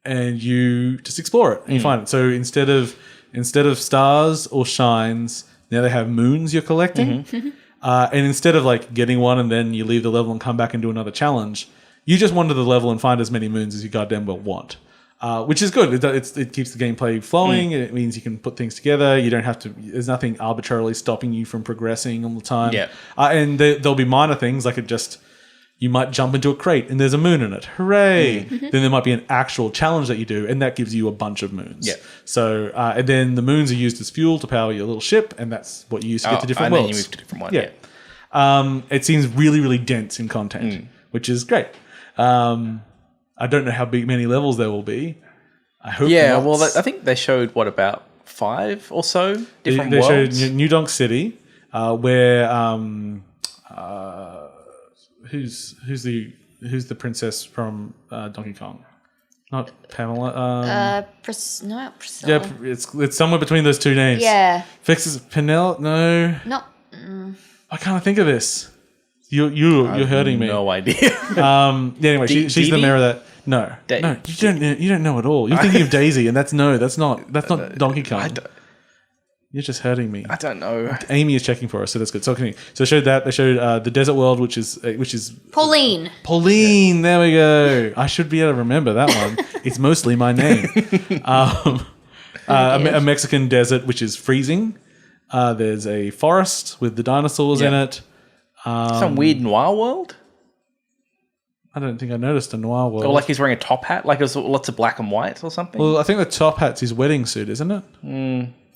and you just explore it and you find it. So instead of stars or shines, now they have moons you're collecting. And instead of like getting one and then you leave the level and come back and do another challenge, you just wander the level and find as many moons as you goddamn well want. Which is good. It keeps the gameplay flowing. It means you can put things together. You don't have to. There's nothing arbitrarily stopping you from progressing all the time. Yeah. And there'll be minor things like you might jump into a crate and there's a moon in it. Hooray! Then there might be an actual challenge that you do, and that gives you a bunch of moons. Yeah. So and then the moons are used as fuel to power your little ship, and that's what you use to get to different and worlds. then you move to different ones. Yeah. It seems really, really dense in content, which is great. I don't know how many levels there will be. I hope Yeah, lots. well, I think they showed, about 5 or so different they worlds? showed New Donk City, where who's the princess from Donkey Kong? Not Pamela. Priscilla. Yeah, it's somewhere between those two names. Yeah. Fixes Penel? No, No. I can't think of this. You're hurting me. No idea. Yeah, anyway, she's the Dee mayor of that. No, Da- no, you don't know at all. You're thinking of Daisy, and that's not Donkey Kong. You're just hurting me. I don't know. Amy is checking for us, so that's good. So continue. So they showed that. They showed the desert world, which is Pauline. Pauline. There we go. I should be able to remember that one. It's mostly my name. A Mexican desert, which is freezing. There's a forest with the dinosaurs in it. Some weird noir world? I don't think I noticed a noir world. Or like he's wearing a top hat? Like there's lots of black and white or something? Well, I think the top hat's his wedding suit, isn't it?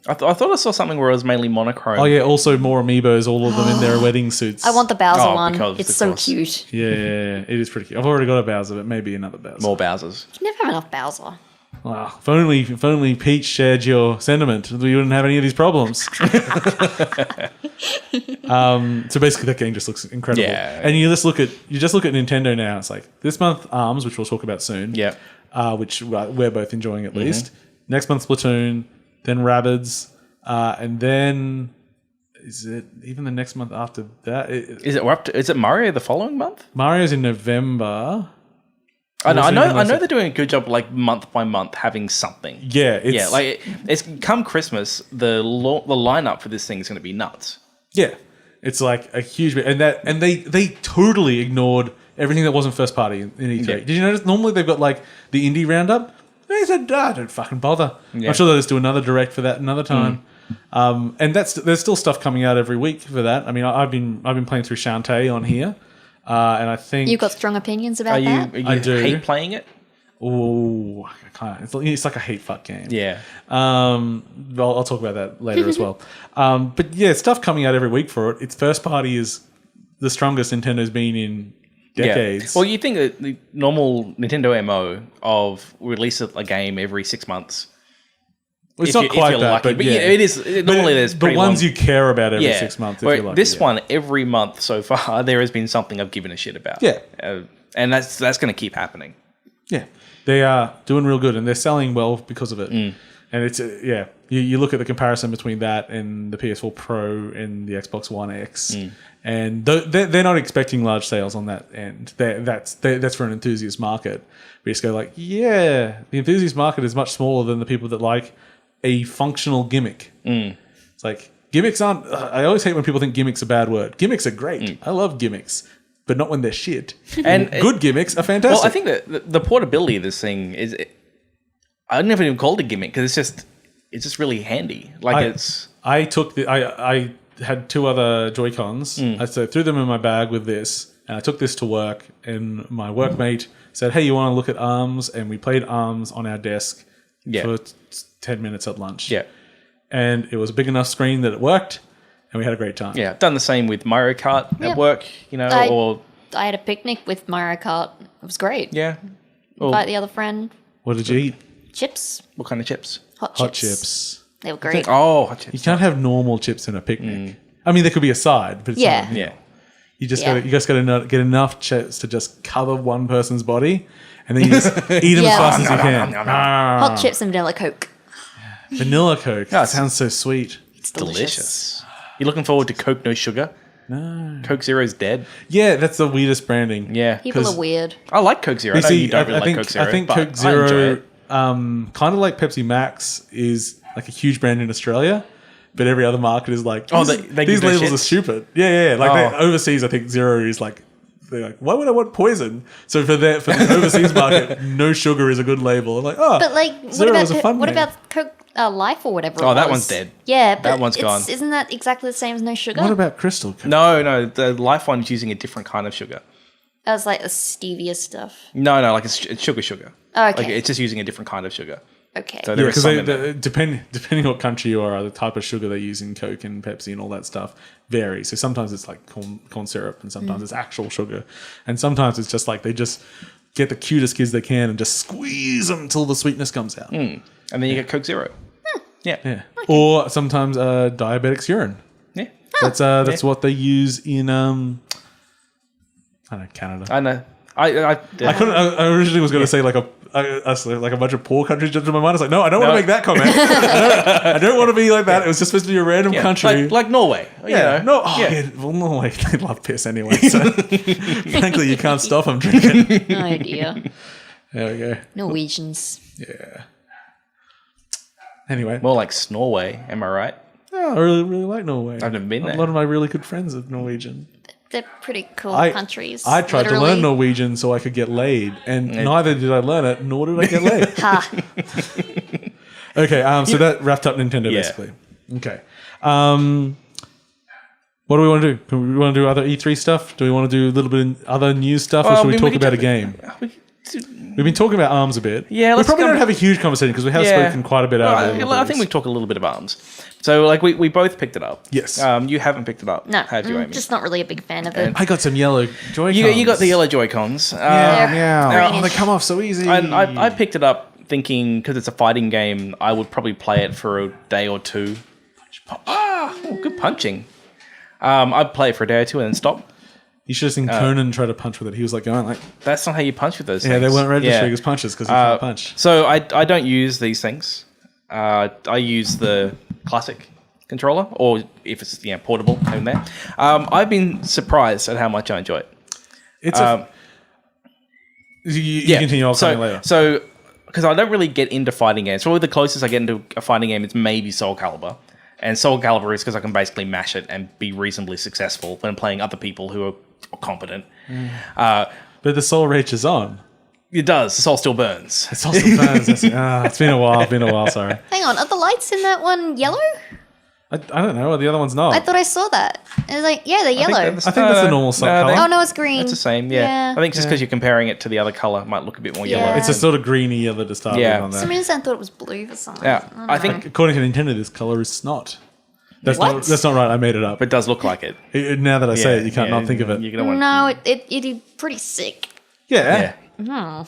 I thought I saw something where it was mainly monochrome. Oh yeah, also more amiibos, all of them in their wedding suits. I want the Bowser Oh, one. because, It's of so course. cute. Yeah, it is pretty cute. I've already got a Bowser, but maybe another Bowser. More Bowsers. You never have enough Bowser. Wow. If only Peach shared your sentiment, we wouldn't have any of these problems. So basically, that game just looks incredible. Yeah. And you just look at Nintendo now. It's like this month ARMS, which we'll talk about soon. Yeah. Which we're both enjoying at least. Next month Splatoon, then Rabbids, and then is it even the next month after that? Is it Mario the following month? Mario's in November. I know they're doing a good job, like month by month, having something. Yeah, it's come Christmas. The lineup for this thing is going to be nuts. Yeah, it's like a huge bit, and they totally ignored everything that wasn't first party in E3. Yeah. Did you notice? Normally they've got like the indie roundup. They said, don't fucking bother. Yeah. I'm sure they'll just do another direct for that another time. And there's still stuff coming out every week for that. I mean, I've been playing through Shantae on here, and I think You've got strong opinions about Are that? you I do. hate playing it? oh, I can't. It's like a hate fuck game. Yeah. I'll talk about that later as well. But yeah, stuff coming out every week for it. Its first party is the strongest Nintendo's been in decades. Yeah. Well, you think that the normal Nintendo MO of release a game every 6 months. It's not quite that, but yeah. it is. Normally, there's the pretty ones long, you care about every 6 months. If Where you're lucky, this yeah. one, every month so far, there has been something I've given a shit about. Yeah. And that's going to keep happening. Yeah, they are doing real good, and they're selling well because of it. And it's you look at the comparison between that and the PS4 Pro and the Xbox One X, and they're not expecting large sales on that end. That's for an enthusiast market. We just go like, the enthusiast market is much smaller than the people that like a functional gimmick. It's like gimmicks aren't. I always hate when people think gimmicks a bad word. Gimmicks are great. I love gimmicks, but not when they're shit. And good gimmicks are fantastic. Well, I think that the portability of this thing is. I never even called it a gimmick because it's just really handy. Like I had 2 other Joy-Cons. I threw them in my bag with this, and I took this to work. And my workmate said, "Hey, you want to look at ARMS?" And we played ARMS on our desk for 10 minutes at lunch. Yeah, and it was a big enough screen that it worked, and we had a great time. Yeah, I've done the same with Mario Kart at work. I had a picnic with Mario Kart. It was great. Yeah, Invite the other friend. What did you eat? Chips. What kind of chips? Hot chips. They were great. Hot chips. You can't have normal chips in a picnic. I mean, there could be a side, but it's not, you just got to get enough chips to just cover one person's body, and then you just eat them as fast as you can. Hot chips and vanilla Coke. Vanilla Coke. That sounds so sweet. It's delicious. You looking forward to Coke No Sugar? No. Coke Zero's dead. Yeah, that's the weirdest branding. Yeah. People are weird. I like Coke Zero. I know you don't really like Coke Zero. I think Coke Zero, kind of like Pepsi Max, is like a huge brand in Australia, but every other market is like, these labels are stupid. Yeah. Like overseas, I think Zero is like, they're like, why would I want poison? So for the overseas market, No Sugar is a good label. I'm like, but like, what about Coke Life or whatever? Oh, that one's dead. Yeah, but that one's gone. Isn't that exactly the same as No Sugar? What about Crystal Coke? No, the Life one's using a different kind of sugar. That was like the stevia stuff. No, like it's sugar. Oh, okay. Like it's just using a different kind of sugar. Okay. So because depending what country you are, the type of sugar they use in Coke and Pepsi and all that stuff varies. So sometimes it's like corn syrup, and sometimes it's actual sugar, and sometimes it's just like they just get the cutest kids they can and just squeeze them until the sweetness comes out. And then you get Coke Zero. Yeah. Okay. Or sometimes diabetic's urine. Yeah. That's what they use in I don't know, Canada. I know. I originally was going to say like a bunch of poor countries jumped in my mind. I was like, no, I don't want to make that comment. I don't want to be like that. It was just supposed to be a random country. Like Norway. Yeah. Well, Norway, they love piss anyway. So frankly, you can't stop them drinking. Oh, dear. There we go. Norwegians. Yeah. Anyway. More like Snorway, am I right? Oh, I really, really like Norway. I've never been there. A lot of my really good friends are Norwegian. They're pretty cool countries. I tried to learn Norwegian so I could get laid, and neither did I learn it, nor did I get laid. Ha. Okay, so that wrapped up Nintendo, basically. Okay. What do we want to do? Do we want to do other E3 stuff? Do we want to do a little bit of other news stuff, or should we talk about a game? We've been talking about ARMS a bit. Yeah, we probably don't have a huge conversation because we have spoken quite a bit out of it. I think we talk a little bit of ARMS. So, like, we both picked it up. Yes. You haven't picked it up. No, have you, Amy? just not really a big fan of it. I got some yellow Joy-Cons. You got the yellow Joy-Cons. Oh, they come off so easy. I picked it up thinking, because it's a fighting game, I would probably play it for a day or two. Good punching. I'd play it for a day or two and then stop. You should have seen Conan try to punch with it. He was like going like... That's not how you punch with those things. Yeah, they weren't registering as punches because you can't punch. So I don't use these things. I use the classic controller, or if it's portable in there. I've been surprised at how much I enjoy it. It's you continue on something later. So, because I don't really get into fighting games. Probably the closest I get into a fighting game is maybe Soul Calibur. And Soul Calibur is because I can basically mash it and be reasonably successful when playing other people who are competent. But the soul reaches on. It does. The soul still burns. The soul still burns. It's been a while. Sorry. Hang on. Are the lights in that one yellow? I don't know. The other one's not. I thought I saw that. It was like, they're yellow. I think that's the normal color. Oh, no, it's green. It's the same, yeah. I think just because you're comparing it to the other color, it might look a bit more yellow. It's a sort of greeny yellow to start with on that. For some reason, I thought it was blue for some reason. Yeah, I think according to Nintendo, this color is snot. That's not right. I made it up. But it does look like it. Now that I say it, you can't not think of it. No, it'd be pretty sick. Yeah. Oh.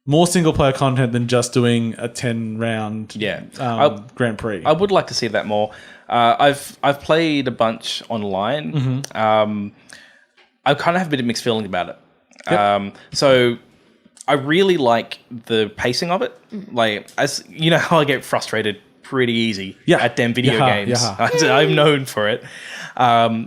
more single player content than just doing a 10 round Grand Prix. I would like to see that more. I've played a bunch online. I kind of have a bit of mixed feeling about it. Yep. So I really like the pacing of it. Like, as you know, how I get frustrated pretty easy at them video games. I'm known for it.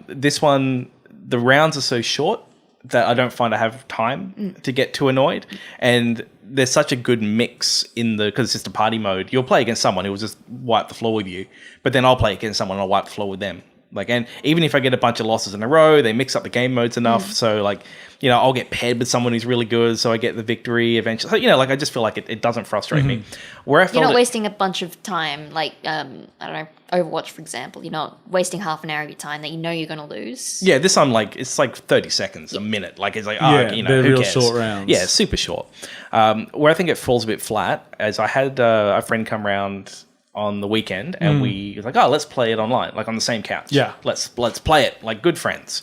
This one, the rounds are so short that I don't find I have time to get too annoyed. And there's such a good mix because it's just a party mode. You'll play against someone who will just wipe the floor with you, but then I'll play against someone and I'll wipe the floor with them. Like, and even if I get a bunch of losses in a row, they mix up the game modes enough. So, like, you know, I'll get paired with someone who's really good, so I get the victory eventually. So, you know, like, I just feel like it doesn't frustrate me. Where I felt you're not wasting a bunch of time, like, I don't know, Overwatch, for example. You're not wasting half an hour of your time that you know you're going to lose. Yeah, this I'm like, it's like 30 seconds, a minute. Like, it's like, you know, they're who real cares? short rounds. Yeah, super short. Where I think it falls a bit flat, as I had a friend come round on the weekend, and we was like, let's play it online, like on the same couch. Yeah, let's play it like good friends.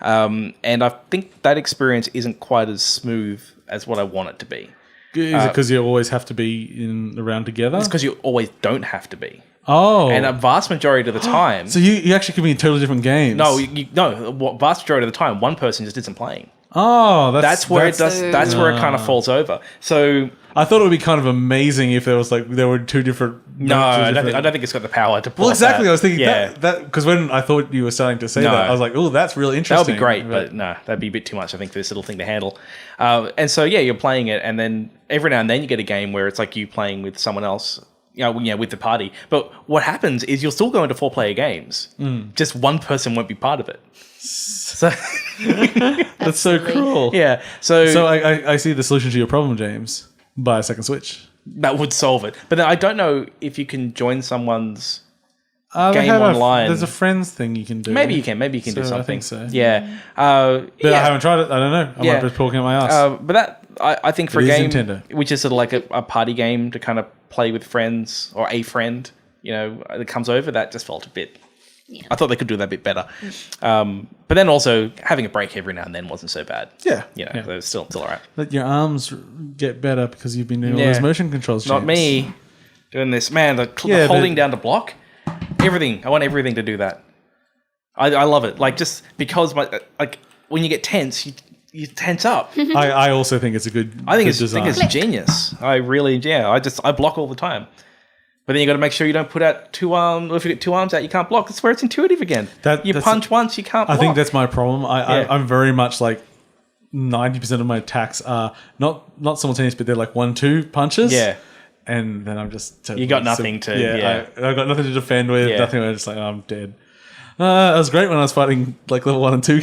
And I think that experience isn't quite as smooth as what I want it to be. Is it because you always have to be around together? It's because you always don't have to be. Oh, and a vast majority of the time, so you actually could be in totally different games. No, vast majority of the time, one person just isn't playing. Oh, that's where it kind of falls over. So I thought it would be kind of amazing if there were two different. No, I don't think it's got the power to pull. Well, exactly. That. I was thinking that because when I thought you were starting to say that, I was like, oh, that's really interesting. That would be great, but no, that'd be a bit too much, I think, for this little thing to handle. And so you're playing it, and then every now and then you get a game where it's like you playing with someone else. With the party. But what happens is you'll still go into 4-player games. Just one person won't be part of it. So that's so cruel. Yeah. So I see the solution to your problem, James. Buy a second Switch. That would solve it. But then I don't know if you can join someone's game online. There's a friends thing you can do. Maybe you can do something. I think so. Yeah. But I haven't tried it. I don't know. I might be talking out my ass. But that I think for a game Nintendo. Which is sort of like a party game to kind of play with friends or a friend, that comes over, that just felt a bit. Yeah. I thought they could do that a bit better. But then also having a break every now and then wasn't so bad. Yeah. It was still all right. Let your arms get better because you've been doing all those motion controls. Not me doing this. Man, the holding down to block, everything. I want everything to do that. I love it. Like, just because when you get tense, you tense up. I also think it's a good I think design. it's genius. I really, I block all the time. But then you got to make sure you don't put out two arms. If you get two arms out, you can't block. That's where it's intuitive again. You punch once, you can't block. I think that's my problem. I'm very much like 90% of my attacks are not simultaneous, but they're like 1-2 punches. Yeah. And then I'm just... You got nothing to... I've got nothing to defend with. Yeah. Nothing. I'm just like, I'm dead. It was great when I was fighting like level 1 and 2.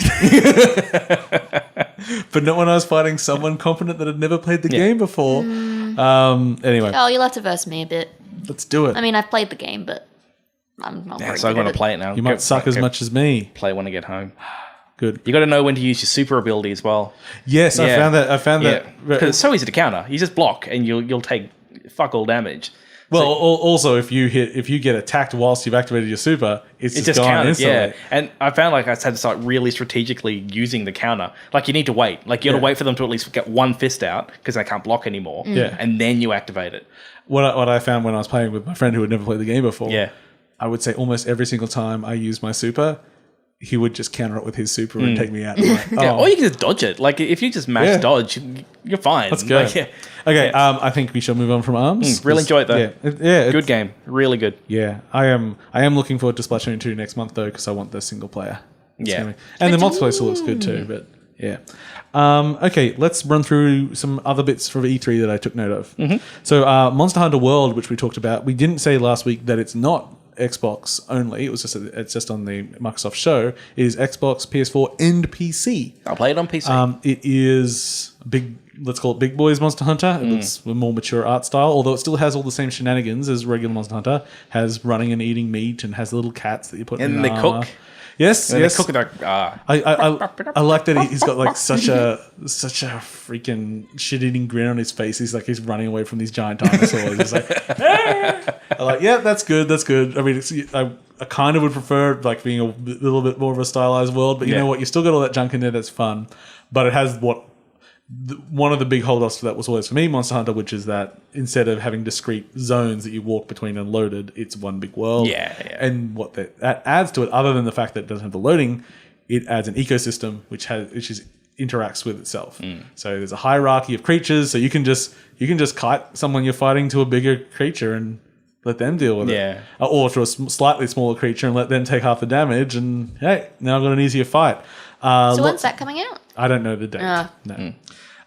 But not when I was fighting someone competent that had never played the game before. Anyway. Oh, you'll have to verse me a bit. Let's do it. I mean, I've played the game, but I'm not very so I'm good going at to play it now. You might suck as much as me. Play when I get home. Good. You got to know when to use your super ability as well. Yes, I found that. Because it's so easy to counter. You just block and you'll take fuck all damage. Well, also if you get attacked whilst you've activated your super, it's just gone counted, instantly. Yeah, and I found like I had to start really strategically using the counter. Like you need to wait. Like you got to wait for them to at least get one fist out because they can't block anymore. Yeah, and then you activate it. What I found when I was playing with my friend who had never played the game before. Yeah, I would say almost every single time I used my super, he would just counter it with his super and take me out. Like, or you can just dodge it. Like if you just mash dodge, you're fine. Let's go. Like, okay, I think we shall move on from ARMS. Really enjoy it though. Yeah, good game. Really good. Yeah, I am looking forward to Splatoon 2 next month though because I want the single player. And the multiplayer still looks good too. But yeah. Okay, let's run through some other bits for E3 that I took note of. So Monster Hunter World, which we talked about, we didn't say last week that it's not Xbox only. It's just on the Microsoft show. It is Xbox, PS4, and PC. I'll play it on PC. It is big. Let's call it Big Boys Monster Hunter. It looks a more mature art style, although it still has all the same shenanigans as regular Monster Hunter. Has running and eating meat and has little cats that you put in. And they cook. Yes. They cook like. I like that he's got like such a freaking shit-eating grin on his face. He's running away from these giant dinosaurs. He's like, I'm like, yeah, that's good. That's good. I mean, I kind of would prefer like being a little bit more of a stylized world, but you know what? You still got all that junk in there that's fun, but it has what one of the big holdups for that was always for me Monster Hunter, which is that instead of having discrete zones that you walk between and loaded, it's one big world. Yeah. And what that adds to it, other than the fact that it doesn't have the loading, it adds an ecosystem which interacts with itself. So there's a hierarchy of creatures. So you can just kite someone you're fighting to a bigger creature and let them deal with it. Or to a slightly smaller creature and let them take half the damage. And hey, now I've got an easier fight. So when's that coming out? I don't know the date. No.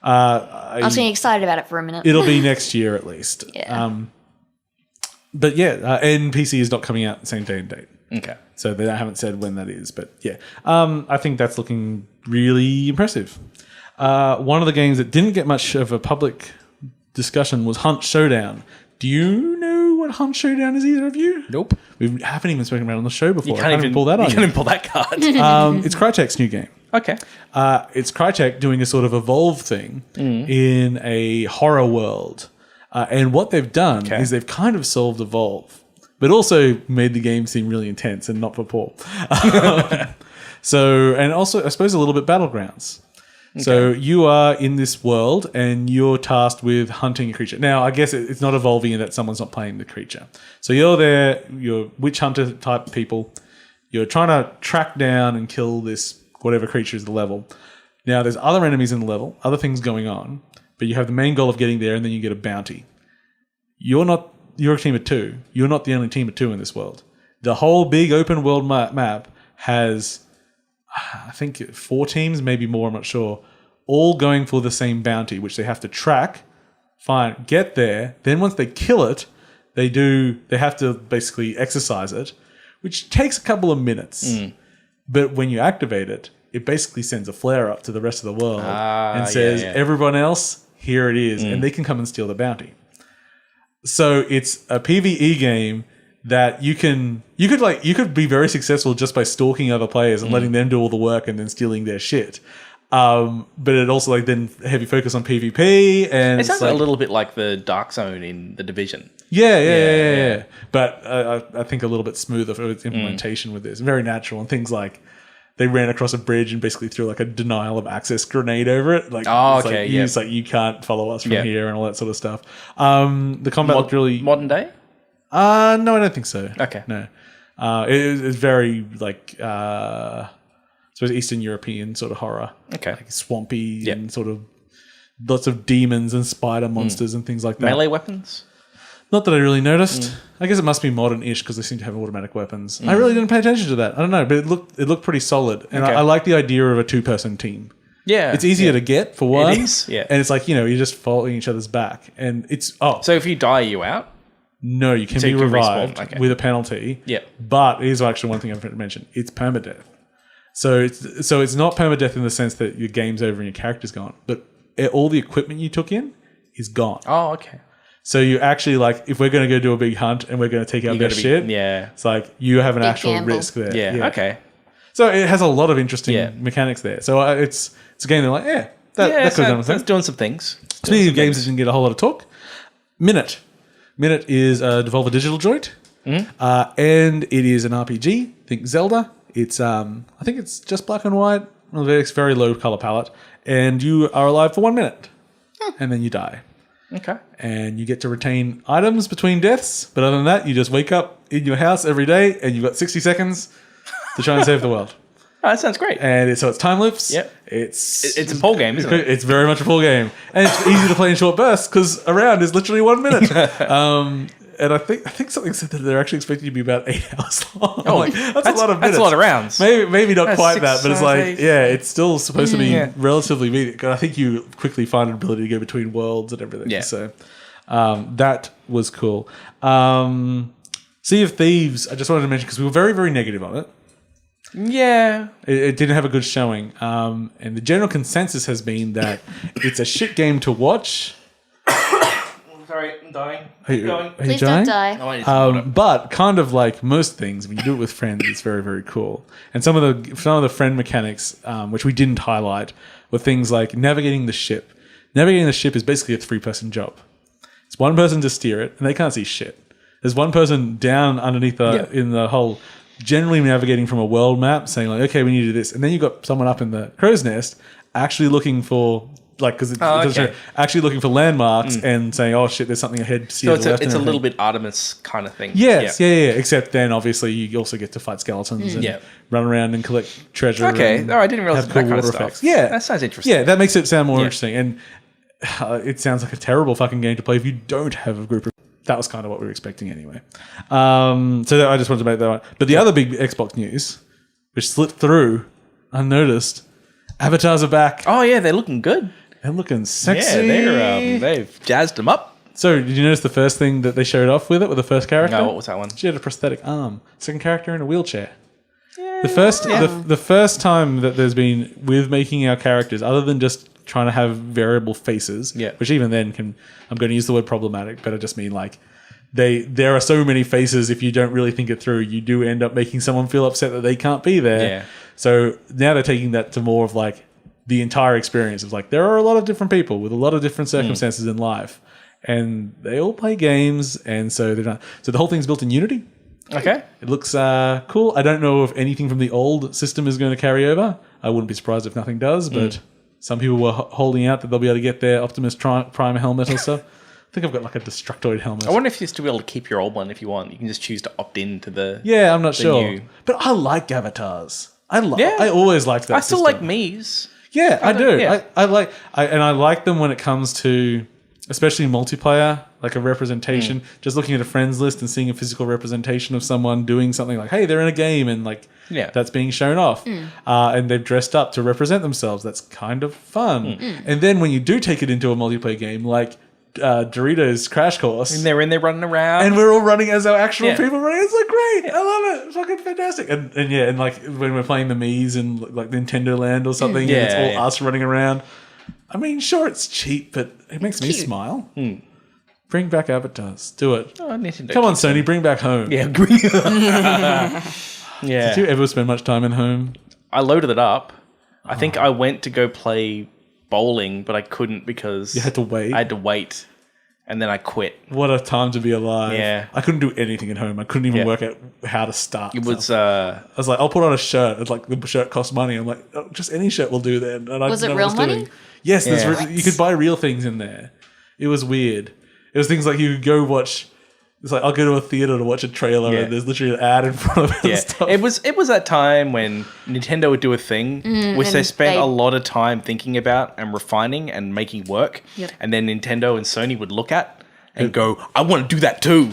I was getting excited about it for a minute. It'll be next year at least. Yeah. But yeah, and PC is not coming out the same day and date. Okay. So they haven't said when that is. But yeah, I think that's looking really impressive. One of the games that didn't get much of a public discussion was Hunt Showdown. Do you know what Hunt Showdown is, either of you? Nope. We haven't even spoken about it on the show before. You can't even pull that on. You can't even pull that card. It's Crytek's new game. Okay. It's Crytek doing a sort of Evolve thing in a horror world. And what they've done is they've kind of solved Evolve, but also made the game seem really intense and not for Paul. So, and also, I suppose, a little bit Battlegrounds. Okay. So you are in this world and you're tasked with hunting a creature. Now, I guess it's not evolving in that someone's not playing the creature. So you're there, you're witch hunter type people. You're trying to track down and kill this whatever creature is the level. Now, there's other enemies in the level, other things going on, but you have the main goal of getting there and then you get a bounty. You're a team of two. You're not the only team of two in this world. The whole big open world map has, I think, 4 teams, maybe more, I'm not sure, all going for the same bounty, which they have to track, find, get there. Then once they kill it, they have to basically exercise it, which takes a couple of minutes. But when you activate it, it basically sends a flare up to the rest of the world and says, everyone else, here it is. And they can come and steal the bounty. So it's a PvE game that you could be very successful just by stalking other players and letting them do all the work and then stealing their shit. But it also then heavy focus on PvP, and it sounds a little bit like the Dark Zone in The Division. Yeah. But I think a little bit smoother for its implementation with this. Very natural, and things like they ran across a bridge and basically threw like a denial of access grenade over it. Like, it's like you can't follow us from here and all that sort of stuff. The combat looked really modern day. No, I don't think so. Okay. No. It's very like I suppose Eastern European sort of horror. Okay. Like swampy and sort of lots of demons and spider monsters and things like that. Melee weapons? Not that I really noticed. I guess it must be modern-ish because they seem to have automatic weapons. I really didn't pay attention to that. I don't know, but it looked pretty solid. And I like the idea of a 2-person team. Yeah. It's easier to get, for one. It is, yeah. And it's like, you're just following each other's back. And it's... So if you die, you out? No, you can be revived with a penalty. Yeah. But here's actually one thing I forgot to mention. It's permadeath. So it's not permadeath in the sense that your game's over and your character's gone. But all the equipment you took in is gone. Oh, okay. So you actually, like, if we're going to go do a big hunt and we're going to take out their shit, it's like you have an actual risk there. Yeah, okay. So it has a lot of interesting mechanics there. So it's a game that's like, that could have done it's doing some things. Speaking of games that didn't get a whole lot of talk, Minit. Minit is a Devolver Digital joint, and it is an RPG. Think Zelda. It's I think it's just black and white, very, very low color palette, and you are alive for 1 minute, and then you die. Okay. And you get to retain items between deaths, but other than that, you just wake up in your house every day, and you've got 60 seconds to try and save the world. Oh, that sounds great. And it's time loops. Yep. It's a full game, isn't it? It's very much a full game, and it's easy to play in short bursts because a round is literally 1 minute. And I think something said that they're actually expected to be about 8 hours long. Oh, like, that's a lot of minutes. That's a lot of rounds. Maybe not quite that, but it's like, days. it's still supposed to be relatively immediate. I think you quickly find an ability to go between worlds and everything. Yeah. So that was cool. Sea of Thieves, I just wanted to mention because we were very, very negative on it. Yeah. It didn't have a good showing. And the general consensus has been that it's a shit game to watch. Sorry, I'm dying. Are you Please dying? don't die. Oh, but kind of like most things, when you do it with friends, it's very, very cool. And some of the friend mechanics, which we didn't highlight, were things like navigating the ship. Navigating the ship is basically a 3-person job. It's one person to steer it, and they can't see shit. There's one person down underneath in the whole, generally navigating from a world map, saying like, okay, we need to do this. And then you've got someone up in the crow's nest actually looking for like because okay. actually looking for landmarks and saying, "Oh shit, there's something ahead." So it's a little bit Artemis kind of thing. Yes, yeah. Except then, obviously, you also get to fight skeletons and run around and collect treasure. Okay, and I didn't realize have that cool kind of water stuff. effects. Yeah, that sounds interesting. Yeah, that makes it sound more interesting. And it sounds like a terrible fucking game to play if you don't have a group of. That was kind of what we were expecting anyway. So I just wanted to make that one. But the other big Xbox news, which slipped through unnoticed, avatars are back. Oh yeah, they're looking good. They're looking sexy. Yeah, they've jazzed them up. So, did you notice the first thing that they showed off with it, with the first character? No, what was that one? She had a prosthetic arm. Second character in a wheelchair. Yeah, the first time that there's been with making our characters, other than just trying to have variable faces, which even then I'm going to use the word problematic, but I just mean like there are so many faces. If you don't really think it through, you do end up making someone feel upset that they can't be there. Yeah. So now they're taking that to more of like the entire experience of like there are a lot of different people with a lot of different circumstances in life, and they all play games, and so they're not. So the whole thing's built in Unity. Okay. It looks cool. I don't know if anything from the old system is going to carry over. I wouldn't be surprised if nothing does, but some people were holding out that they'll be able to get their Optimus Prime helmet or stuff. I think I've got like a Destructoid helmet. I wonder if you're still able to keep your old one if you want. You can just choose to opt in to the. Yeah, I'm not sure. new- But I like avatars. I always liked that I still system. like Mii's. Yeah, I do. yeah. I like them when it comes to, especially multiplayer, like a representation. Just looking at a friends list and seeing a physical representation of someone doing something like, hey, they're in a game and like that's being shown off, and they've dressed up to represent themselves. That's kind of fun. And then when you do take it into a multiplayer game, like Doritos Crash Course, And they're in there running around. and we're all running as our actual Yeah. people running. It's like great. I love it. It's fucking fantastic. And like when we're playing the Mii's in like Nintendo Land or something, and it's all us running around. I mean, sure, it's cheap, but it makes me smile. Bring back avatars. Do it. Oh, Nintendo Come on, keeps Sony, bring back home. Yeah. Did you ever spend much time in home? I loaded it up. I think I went to go play bowling, but I couldn't because You had to wait. I had to wait, and then I quit. What a time to be alive. Yeah. I couldn't do anything at home. I couldn't even work out how to start. It was I was like, I'll put on a shirt. It's like the shirt costs money. I'm like, oh, just any shirt will do then. And Was it real money? Yes, Yeah. you could buy real things in there. It was weird. It was things like you could go watch. It's like I'll go to a theater to watch a trailer, and there's literally an ad in front of it. yeah. And stuff. It was that time when Nintendo would do a thing which they and spent they- a lot of time thinking about and refining and making work, Yep. and then Nintendo and Sony would look at and go, "I want to do that too,"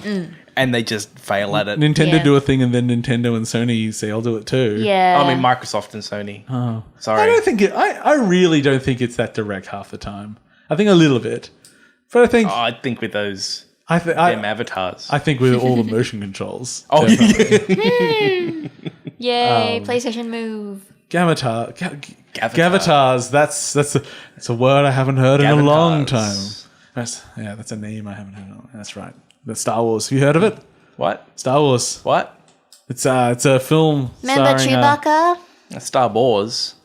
and they just fail at it. Nintendo Yeah. do a thing, and then Nintendo and Sony say, "I'll do it too." Yeah. I mean, Microsoft and Sony. Oh. Sorry. I don't think it. I really don't think it's that direct half the time. I think a little bit, but I think I think with those them avatars. I think with all the motion controls. oh definitely. yeah. Yay, PlayStation Move. Gavatars. That's a word I haven't heard in a long time. Gavatars. That's a name I haven't heard. That's right. That's Star Wars. Have you heard of it? What? Star Wars. What? It's a film. Remember starring, Chewbacca? Star Wars.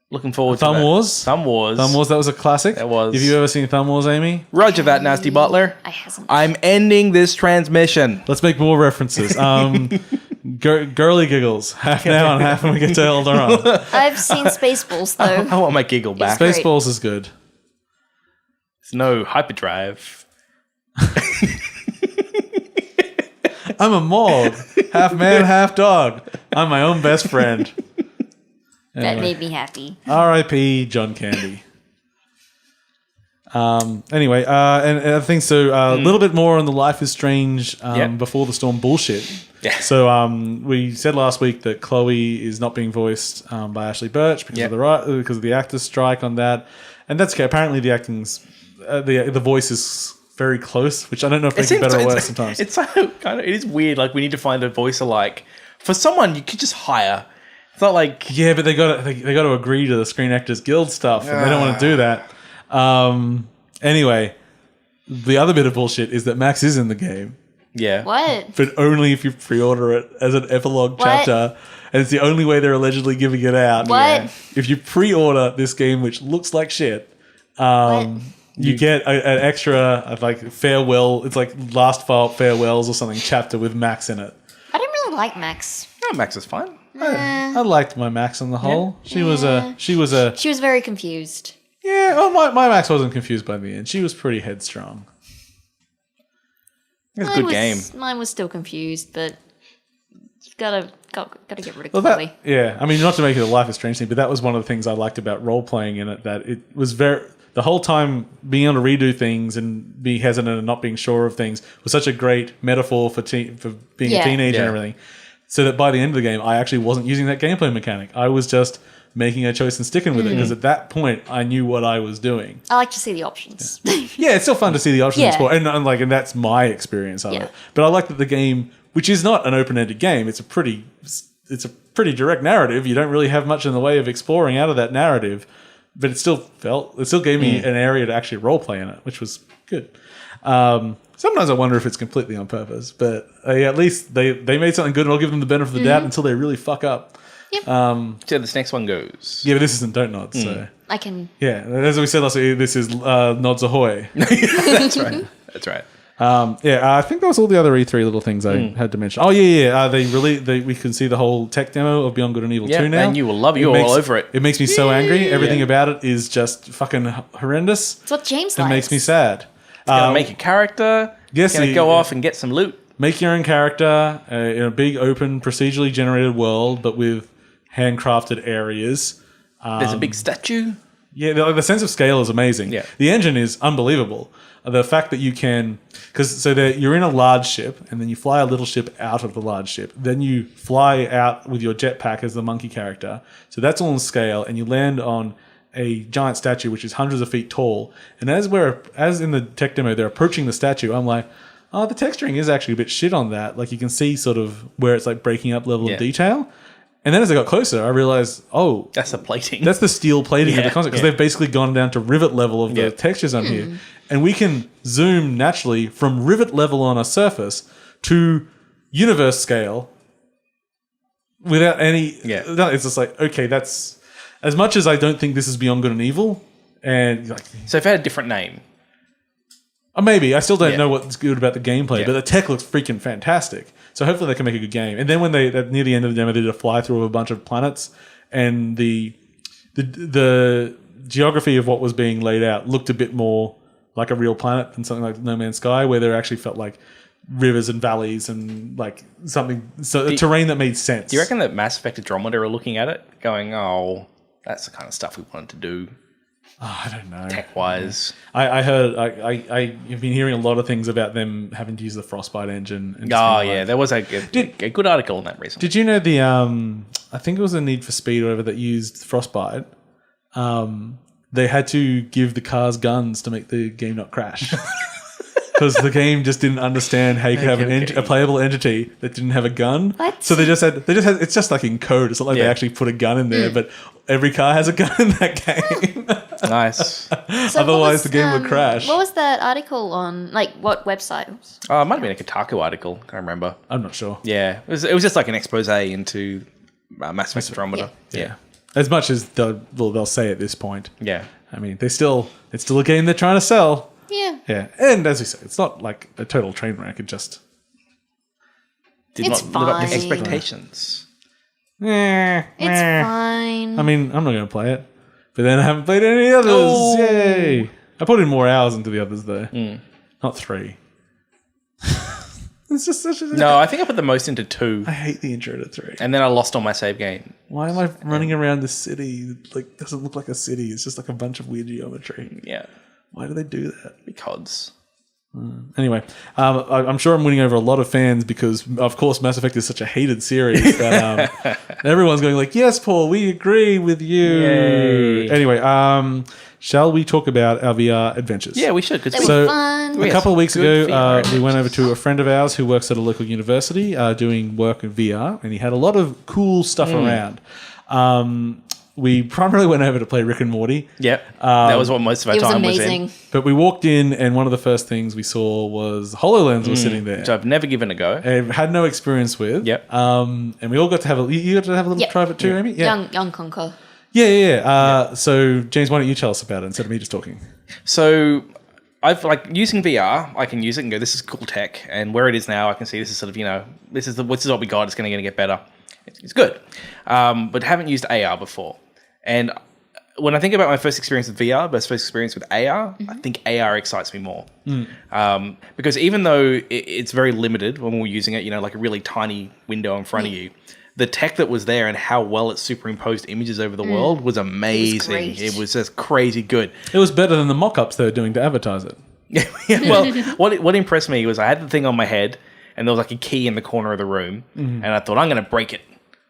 Looking forward Thumb to that. Wars? Thumb Wars. Thumb Wars. That was a classic. That was. Have you ever seen Thumb Wars, Amy? Roger that, Nasty Butler. I hasn't. I'm ending this transmission. Let's make more references. Girly giggles. Half now and half when we get to Eldaron. I've seen Spaceballs though. I want my giggle back. great. Spaceballs is good. There's no hyperdrive. I'm a Morg. Half man, half dog. I'm my own best friend. That made me happy. R.I.P. John Candy. Anyway, and I think so. A little bit more on the Life is Strange Before the Storm bullshit. Yeah. So we said last week that Chloe is not being voiced by Ashley Birch because of the actors' strike on that, and that's okay. Apparently, the acting's the voice is very close, which I don't know if makes it better or worse sometimes. It's so kind of. It is weird. Like we need to find a voice alike for someone you could just hire. It's not like Yeah, but they got to agree to the Screen Actors Guild stuff, and they don't want to do that. Anyway, the other bit of bullshit is that Max is in the game, yeah. What? but only if you pre-order it as an epilogue chapter, and it's the only way they're allegedly giving it out. What? Yeah. If you pre-order this game, which looks like shit, you get an extra like farewell. It's like last farewells or something chapter with Max in it. I didn't really like Max. No, Max is fine. I liked my Max on the whole. She was She was very confused. Yeah, oh, my Max wasn't confused by the end. She was pretty headstrong. It's a good game. Mine was still confused, but you've gotta get rid of Well, Chloe. I mean, not to make it a Life is Strange thing, but that was one of the things I liked about role playing in it. That it was the whole time being able to redo things and be hesitant and not being sure of things was such a great metaphor for being a teenager and everything. So that by the end of the game, I actually wasn't using that gameplay mechanic. I was just making a choice and sticking with it because at that point I knew what I was doing. I like to see the options. Yeah, it's still fun to see the options explore, and that's my experience of it. But I like that the game, which is not an open-ended game, it's a pretty direct narrative. You don't really have much in the way of exploring out of that narrative, but it still gave me an area to actually role play in it, which was good. Sometimes I wonder if it's completely on purpose, but at least they made something good, and I'll give them the benefit of the doubt until they really fuck up. Yep. So this next one goes. Yeah, but this isn't Don't Nod, so I can. Yeah, as we said last week, this is Nods Ahoy. That's right. That's right. I think that was all the other E3 little things I had to mention. Oh yeah. We can see the whole tech demo of Beyond Good and Evil 2 now. And you will love it. You're all over it. It makes me so angry. Everything about it is just fucking horrendous. It's what James It likes. makes me sad. It's going to make a character. Yes, It's going to go off and get some loot. Make your own character in a big, open, procedurally generated world, but with handcrafted areas. There's a big statue. Yeah, the sense of scale is amazing. Yeah. The engine is unbelievable. The fact that you can... you're in a large ship, and then you fly a little ship out of the large ship. Then you fly out with your jetpack as the monkey character. So that's all in scale, and you land on a giant statue, which is hundreds of feet tall. And as in the tech demo, they're approaching the statue, I'm like, oh, the texturing is actually a bit shit on that. Like, you can see sort of where it's like breaking up level of detail. And then as I got closer, I realized, oh... That's the plating. That's the steel plating of the concept, because they've basically gone down to rivet level of the textures on here. And we can zoom naturally from rivet level on a surface to universe scale without any... Yeah. It's just like, okay, that's... As much as I don't think this is Beyond Good and Evil, and... like, so if it had a different name... maybe. I still don't know what's good about the gameplay, but the tech looks freaking fantastic. So hopefully they can make a good game. And then when they, near the end of the demo, they did a fly-through of a bunch of planets, and the geography of what was being laid out looked a bit more like a real planet than something like No Man's Sky, where there actually felt like rivers and valleys and like something, a terrain that made sense. Do you reckon that Mass Effect Andromeda are looking at it, going, oh, that's the kind of stuff we wanted to do? Oh, I don't know. Tech-wise. I heard... I've been hearing a lot of things about them having to use the Frostbite engine. And there was a good article on that recently. Did you know the... I think it was a Need for Speed or whatever that used Frostbite. They had to give the cars guns to make the game not crash. Because the game just didn't understand how you could have a playable entity that didn't have a gun. What? So they just had it's just like in code. It's not like they actually put a gun in there, but every car has a gun in that game. Nice. So otherwise the game would crash. What was that article on? Like, what website? It might have been a Kotaku article. Can't remember. I'm not sure. Yeah. It was just like an expose into Mass Effect Andromeda. Yeah. As much as they'll say at this point. Yeah. I mean, it's still a game they're trying to sell. Yeah. Yeah. And as we say, it's not like a total train wreck. It just did It's not live up to fine. expectations. It's fine. I mean, I'm not going to play it. But then I haven't played any others. Oh. Yay. I put in more hours into the others, though. Not 3. It's just such a... No, I think I put the most into 2. I hate the intro to 3. And then I lost all my save game. Why am I running around this city? Like, doesn't look like a city. It's just like a bunch of weird geometry. Yeah. Why do they do that? Because... Anyway, I'm sure I'm winning over a lot of fans because, of course, Mass Effect is such a hated series that everyone's going like, yes, Paul, we agree with you. Yay. Anyway, shall we talk about our VR adventures? Yeah, we should. They were fun. A couple of weeks ago, VR we went over to a friend of ours who works at a local university doing work in VR, and he had a lot of cool stuff around. We primarily went over to play Rick and Morty. Yep. That was what most of our time was in. It was amazing. But we walked in, and one of the first things we saw was HoloLens was sitting there. Which I've never given a go. And had no experience with. Yep. And we all got to have you got to have a little try of it too, Amy? Yeah. Young Conker. Yeah. So, James, why don't you tell us about it instead of me just talking? So, I've using VR, I can use it and go, this is cool tech. And where it is now, I can see this is sort of, this is what we got. It's going to get better. It's good. But haven't used AR before. And when I think about my first experience with VR versus first experience with AR, I think AR excites me more. Because even though it's very limited when we're using it, like a really tiny window in front of you, the tech that was there and how well it superimposed images over the world was amazing. It was just crazy good. It was better than the mock-ups they were doing to advertise it. Well, what impressed me was I had the thing on my head and there was like a key in the corner of the room and I thought, I'm going to break it.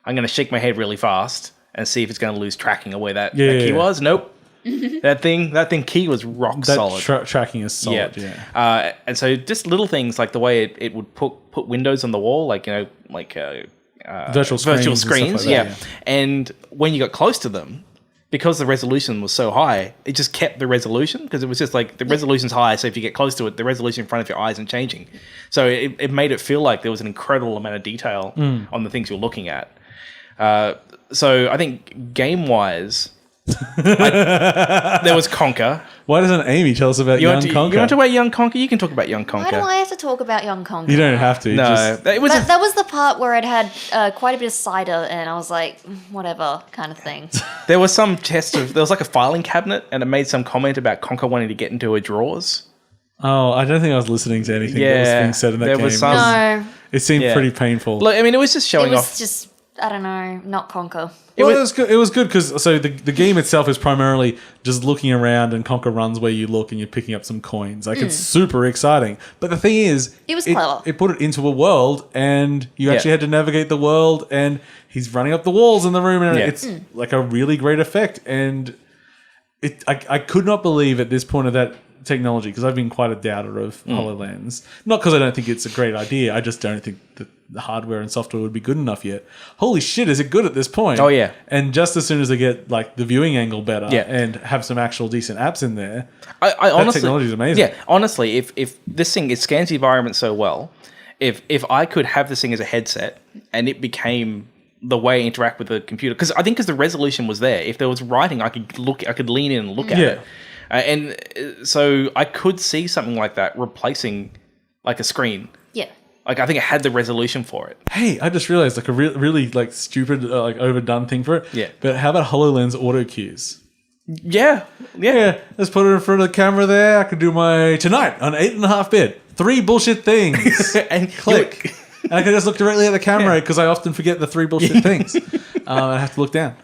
I'm going to shake my head really fast and see if it's going to lose tracking of where that key was. Nope. that thing key was rock solid. Tracking is solid, and so just little things like the way it would put windows on the wall, virtual screens, and when you got close to them, because the resolution was so high, it just kept the resolution because it was just like the resolution's high, so if you get close to it, the resolution in front of your eyes isn't changing. So it made it feel like there was an incredible amount of detail on the things you're looking at. So I think game-wise, there was Conker. Why doesn't Amy tell us about Young Conker? You want to talk about Young Conker? You can talk about Young Conker. Why do I have to talk about Young Conker? You don't have to. No. That was the part where it had quite a bit of cider and I was like, whatever kind of thing. There was some there was like a filing cabinet and it made some comment about Conker wanting to get into her drawers. Oh, I don't think I was listening to anything that was being said in that game. Was some, no. It seemed pretty painful. Look, I mean, it was just showing off. It was just, I don't know, not Conker. It was good. It was good because the game itself is primarily just looking around and Conker runs where you look and you're picking up some coins. Like it's super exciting. But the thing is, it was clever. It put it into a world and you actually had to navigate the world and he's running up the walls in the room and it's like a really great effect. And I could not believe at this point of that technology, because I've been quite a doubter of HoloLens. Not because I don't think it's a great idea. I just don't think that the hardware and software would be good enough yet. Holy shit, is it good at this point? Oh, yeah. And just as soon as they get like the viewing angle better and have some actual decent apps in there, I honestly, that technology is amazing. Yeah, honestly, if this thing, it scans the environment so well, if I could have this thing as a headset and it became the way I interact with the computer, because I think the resolution was there. If there was writing, I could lean in and look at it. And so I could see something like that replacing like a screen. Yeah. Like I think it had the resolution for it. Hey, I just realized like a really like stupid like overdone thing for it. Yeah. But how about HoloLens auto cues? Yeah. Let's put it in front of the camera there. I could do my tonight on 8.5-bit 3 bullshit things and click. And I can just look directly at the camera because I often forget the 3 bullshit things. I have to look down.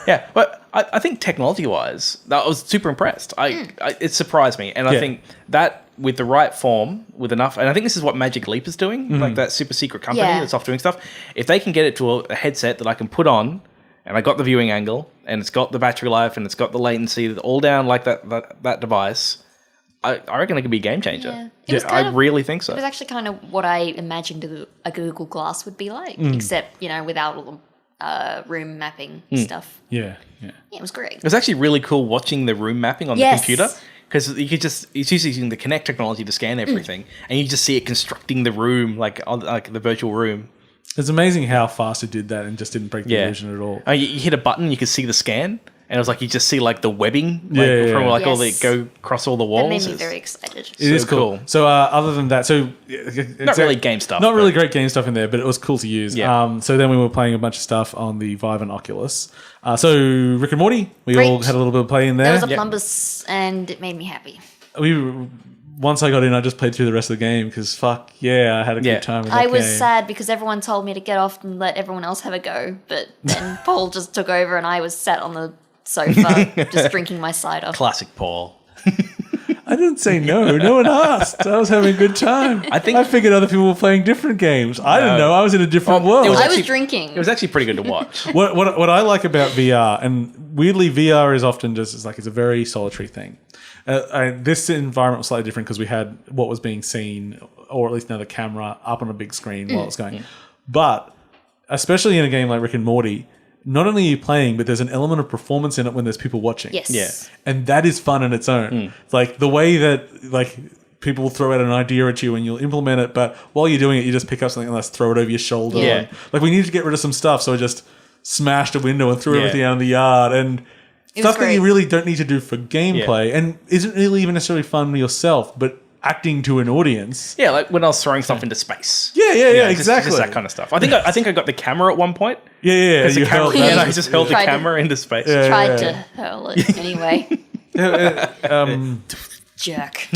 Yeah, but I think technology-wise, I was super impressed. It surprised me. And I think that with the right form, with enough... And I think this is what Magic Leap is doing, like that super secret company that's off doing stuff. If they can get it to a headset that I can put on, and I got the viewing angle, and it's got the battery life, and it's got the latency, all down like that device... I reckon it could be a game changer. Yeah, I really think so. It was actually kind of what I imagined a Google Glass would be like, except, without all the room mapping stuff. Yeah, it was great. It was actually really cool watching the room mapping on the computer, because you could it's using the Kinect technology to scan everything, and you just see it constructing the room, like the virtual room. It's amazing how fast it did that and just didn't break the illusion at all. You hit a button, you could see the scan. And it was like you just see like the webbing from all the go across all the walls. That made me very excited. It is cool. So other than that, it's not really game stuff. Not really great game stuff in there, but it was cool to use. Yeah. So then we were playing a bunch of stuff on the Vive and Oculus. So Rick and Morty, we all had a little bit of play in there. There was a plumbus and it made me happy. Once I got in, I just played through the rest of the game because I had a good time with that I was game. sad because everyone told me to get off and let everyone else have a go, but then Paul just took over and I was sat on the sofa just drinking my cider. Classic Paul. I didn't say no. No one asked. I was having a good time. I figured other people were playing different games. I didn't know. I was in a different world. I was drinking. It was actually pretty good to watch. What I like about VR, and weirdly, VR is often just it's a very solitary thing. This environment was slightly different because we had what was being seen, or at least another camera up on a big screen while it was going. But especially in a game like Rick and Morty, not only are you playing, but there's an element of performance in it when there's people watching. Yes. Yeah. And that is fun in its own. It's like the way that people will throw out an idea at you and you'll implement it, but while you're doing it, you just pick up something and let's throw it over your shoulder. Yeah. And, we need to get rid of some stuff, so I just smashed a window and threw everything out in the yard. And stuff that you really don't need to do for gameplay and isn't really even necessarily fun yourself, but acting to an audience. Yeah, like when I was throwing stuff into space. Yeah, Just exactly. that kind of stuff. I think I got the camera at one point. Yeah. The You camera, held Yeah, and that. I just held the Tried to- camera into space. Tried to hurl it anyway. Jerk.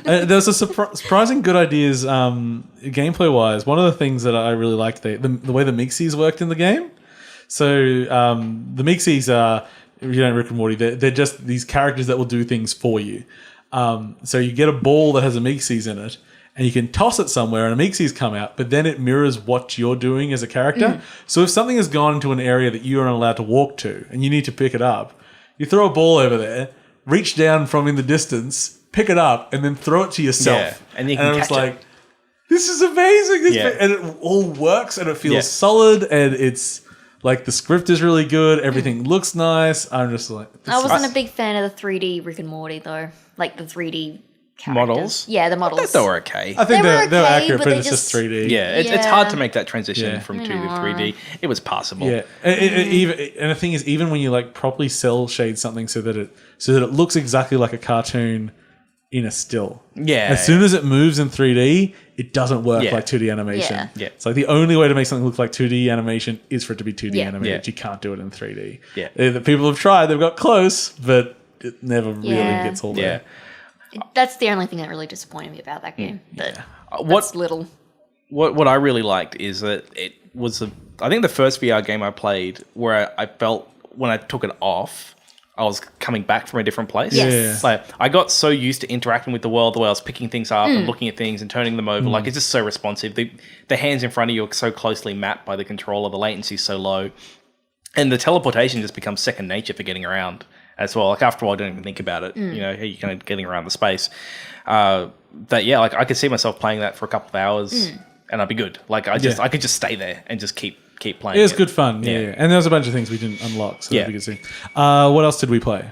There's a surprising good ideas gameplay wise. One of the things that I really liked the way the Mixies worked in the game. So the Mixies are, if you don't Rick and Morty, they're just these characters that will do things for you. So you get a ball that has a Mixies in it, and you can toss it somewhere, and a Mixies come out, but then it mirrors what you're doing as a character. So if something has gone into an area that you aren't allowed to walk to, and you need to pick it up, you throw a ball over there, reach down from in the distance, pick it up, and then throw it to yourself. Yeah, and you can I was catch like, it. this is amazing. Yeah. And it all works, and it feels Yeah. solid, and it's like the script is really good. Everything looks nice. I'm just like, this I is- wasn't a big fan of the 3D Rick and Morty though. Like the 3D characters. Models? Yeah, the models. They were okay. I think They were they're okay, accurate, but but they it's just just- 3D. Yeah, it's Yeah. hard to make that transition Yeah. from 2 to 3D. It was possible. Yeah, and the thing is, even when you like properly cell shade something so that it looks exactly like a cartoon in a still. Yeah. As soon as it moves in 3D, it doesn't work Yeah. like 2D animation. Yeah. Yeah. It's like the only way to make something look like 2D animation is for it to be 2D Yeah. animated. Yeah. You can't do it in 3D. Yeah. The people have tried, they've got close, but it never really Yeah. gets all Yeah. there. That's the only thing that really disappointed me about that game. But What that's little. what I really liked is that it was I think the first VR game I played where I felt when I took it off, I was coming back from a different place. Yes. Yeah. Like I got so used to interacting with the world, the way I was picking things up and looking at things and turning them over. Like it's just so responsive. The hands in front of you are so closely mapped by the controller. The latency is so low, and the teleportation just becomes second nature for getting around as well. Like after a while, I don't even think about it. You know, you're kind of getting around the space. But yeah, like I could see myself playing that for a couple of hours, and I'd be good. Like I could just stay there and just keep playing. It was good fun. Yeah. Yeah. And there was a bunch of things we didn't unlock, so Yeah. that'd be good to see. What else did we play?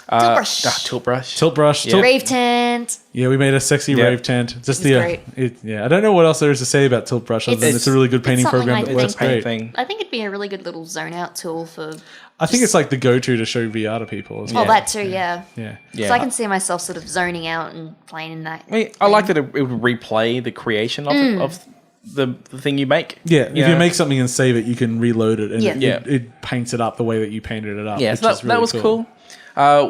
Tilt brush. Tilt brush. Tilt brush. Rave tent. Yeah, we made a sexy Yeah. rave tent. Just It's great. I don't know what else there is to say about Tilt Brush other than it's a really good painting something program I that works think- great. Thing. I think it'd be a really good little zone out tool for. I think it's like the go-to to show VR to people. As well. Oh, that too, yeah. Yeah. Yeah. So I can see myself sort of zoning out and playing in that. I mean, I like that it would replay the creation of the thing you make. Yeah, if You you know? make something and save it, you can reload it, and Yeah. it paints it up the way that you painted it up. Yeah, which so is that really was cool.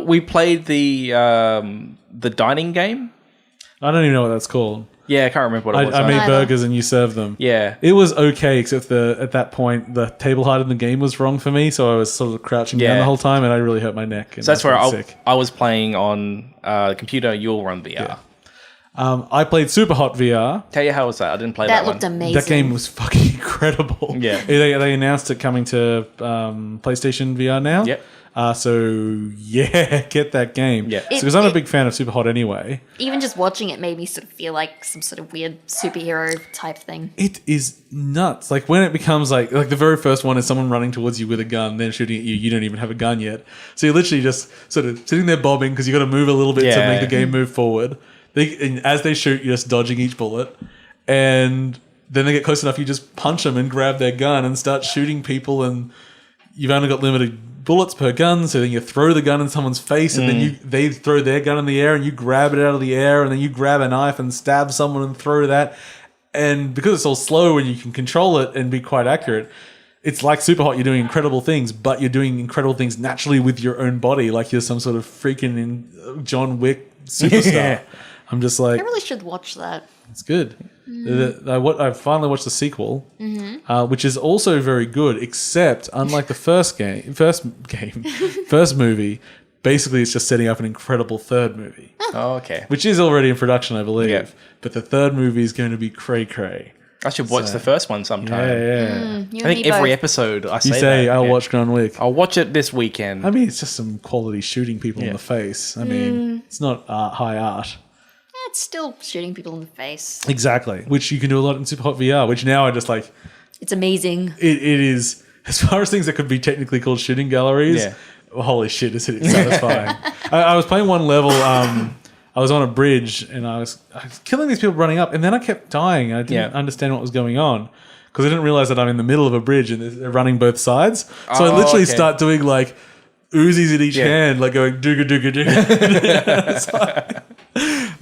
We played the dining game. I don't even know what that's called. Yeah, I can't remember what it was. I made Either. burgers and you served them. Yeah. It was okay, except at that point the table height in the game was wrong for me, so I was sort of crouching down Yeah. the whole time, and I really hurt my neck. And So that's I where felt sick. I was playing on the computer. You'll run VR. I played Superhot VR. Tell you how was that? I didn't play that, That looked one. amazing. That game was fucking incredible. Yeah. They announced it coming to PlayStation VR now. Yep. So yeah, get that game. Yeah. Because I'm a big fan of Superhot anyway. Even just watching it made me sort of feel like some sort of weird superhero type thing. It is nuts. Like when it becomes like the very first one is someone running towards you with a gun, then shooting at you. You don't even have a gun yet, so you're literally just sort of sitting there bobbing because you got to move a little bit to Yeah. make the game move forward. And as they shoot, you're just dodging each bullet, and then they get close enough, you just punch them and grab their gun and start shooting people. And you've only got limited bullets per gun, so then you throw the gun in someone's face, and then they throw their gun in the air, and you grab it out of the air, and then you grab a knife and stab someone and throw that. And because it's all slow and you can control it and be quite accurate, it's like Superhot. You're doing incredible things, but you're doing incredible things naturally with your own body, like you're some sort of freaking John Wick superstar. Yeah. I'm just like, I really should watch that. it's good. I finally watched the sequel, which is also very good, except unlike the first movie, basically it's just setting up an incredible third movie, Oh, okay. which is already in production, I believe. Yeah. But the third movie is going to be cray-cray. I should watch the first one sometime. Yeah. You I think and me every both. episode I You say, say, that. I'll Yeah. watch John Wick. I'll watch it this weekend. I mean, it's just some quality shooting people in Yeah. the face. I mean, it's not high art. It's still shooting people in the face. Exactly. Which you can do a lot in Superhot VR, which now I just like, It's amazing. it is, as far as things that could be technically called shooting galleries, Yeah. holy shit, is it satisfying. I was playing one level, I was on a bridge and I was killing these people running up, and then I kept dying. I didn't understand what was going on because I didn't realize that I'm in the middle of a bridge and they're running both sides. So I Oh, literally okay. start doing like Uzis in each hand, like going dooga dooga dooga. It's like,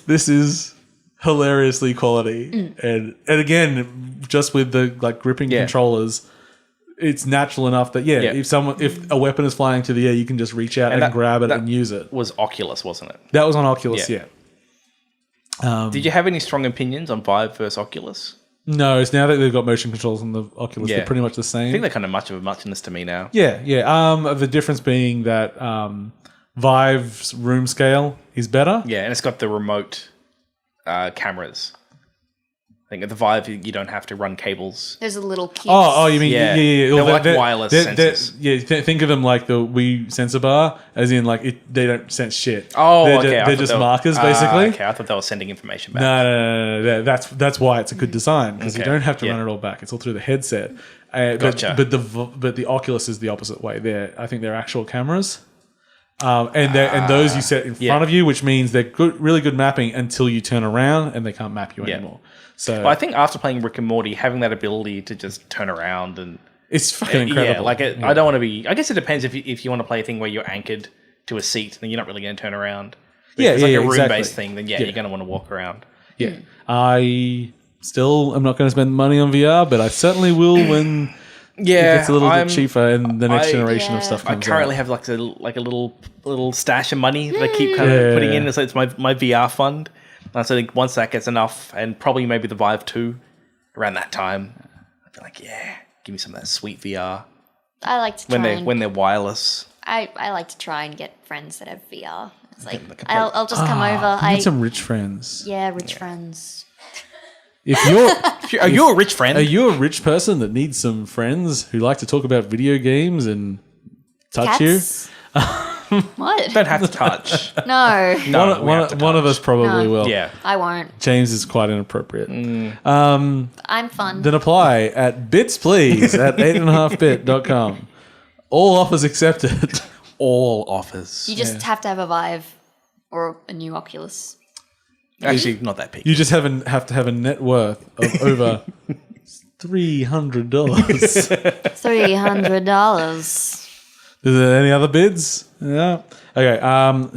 this is hilariously quality, and again, just with the gripping controllers, it's natural enough that if a weapon is flying to the air, you can just reach out and grab it and use it. Was Oculus, wasn't it? That was on Oculus, yeah. Did you have any strong opinions on Vive versus Oculus? No, it's now that they've got motion controls on the Oculus, they're pretty much the same. I think they're kind of much of a muchness to me now. Yeah. The difference being that Vive's room scale is better. Yeah, and it's got the remote cameras. I think at the Vive, you don't have to run cables. There's a little cube. Oh, you mean yeah. They're like wireless sensors. Think of them like the Wii sensor bar, as in they don't sense shit. Oh, they're just markers, basically. Okay, I thought they were sending information back. No. That's why it's a good design, because you don't have to run it all back. It's all through the headset. Gotcha. But the Oculus is the opposite way. I think they're actual cameras. And those you set in front of you, which means they're really good mapping until you turn around and they can't map you anymore. So well, I think after playing Rick and Morty, having that ability to just turn around and it's fucking incredible. I don't want to be. I guess it depends if you want to play a thing where you're anchored to a seat, then you're not really going to turn around. But if it's like a room-based thing, then you're going to want to walk around. Yeah, I still am not going to spend money on VR, but I certainly will when. Yeah, it's a little bit cheaper, and the next generation of stuff comes I currently out. have a little stash of money that I keep kind of putting in. So it's my VR fund. And so I think once that gets enough, and probably maybe the Vive 2 around that time, I'd be like, give me some of that sweet VR. I like to try when they're wireless. I like to try and get friends that have VR. It's like I'll just come over. You need some rich friends. Yeah, rich friends. Are you a rich friend? Are you a rich person that needs some friends who like to talk about video games and touch Cats? What? Don't have to touch. No. One of us probably will. Yeah. I won't. James is quite inappropriate. I'm fun. Then apply at bits please at 8.5bit.com. All offers accepted. All offers. You just have to have a Vive or a new Oculus. Actually, not that big. You just have to have a net worth of over $300. $300. Is there any other bids? Yeah. Okay.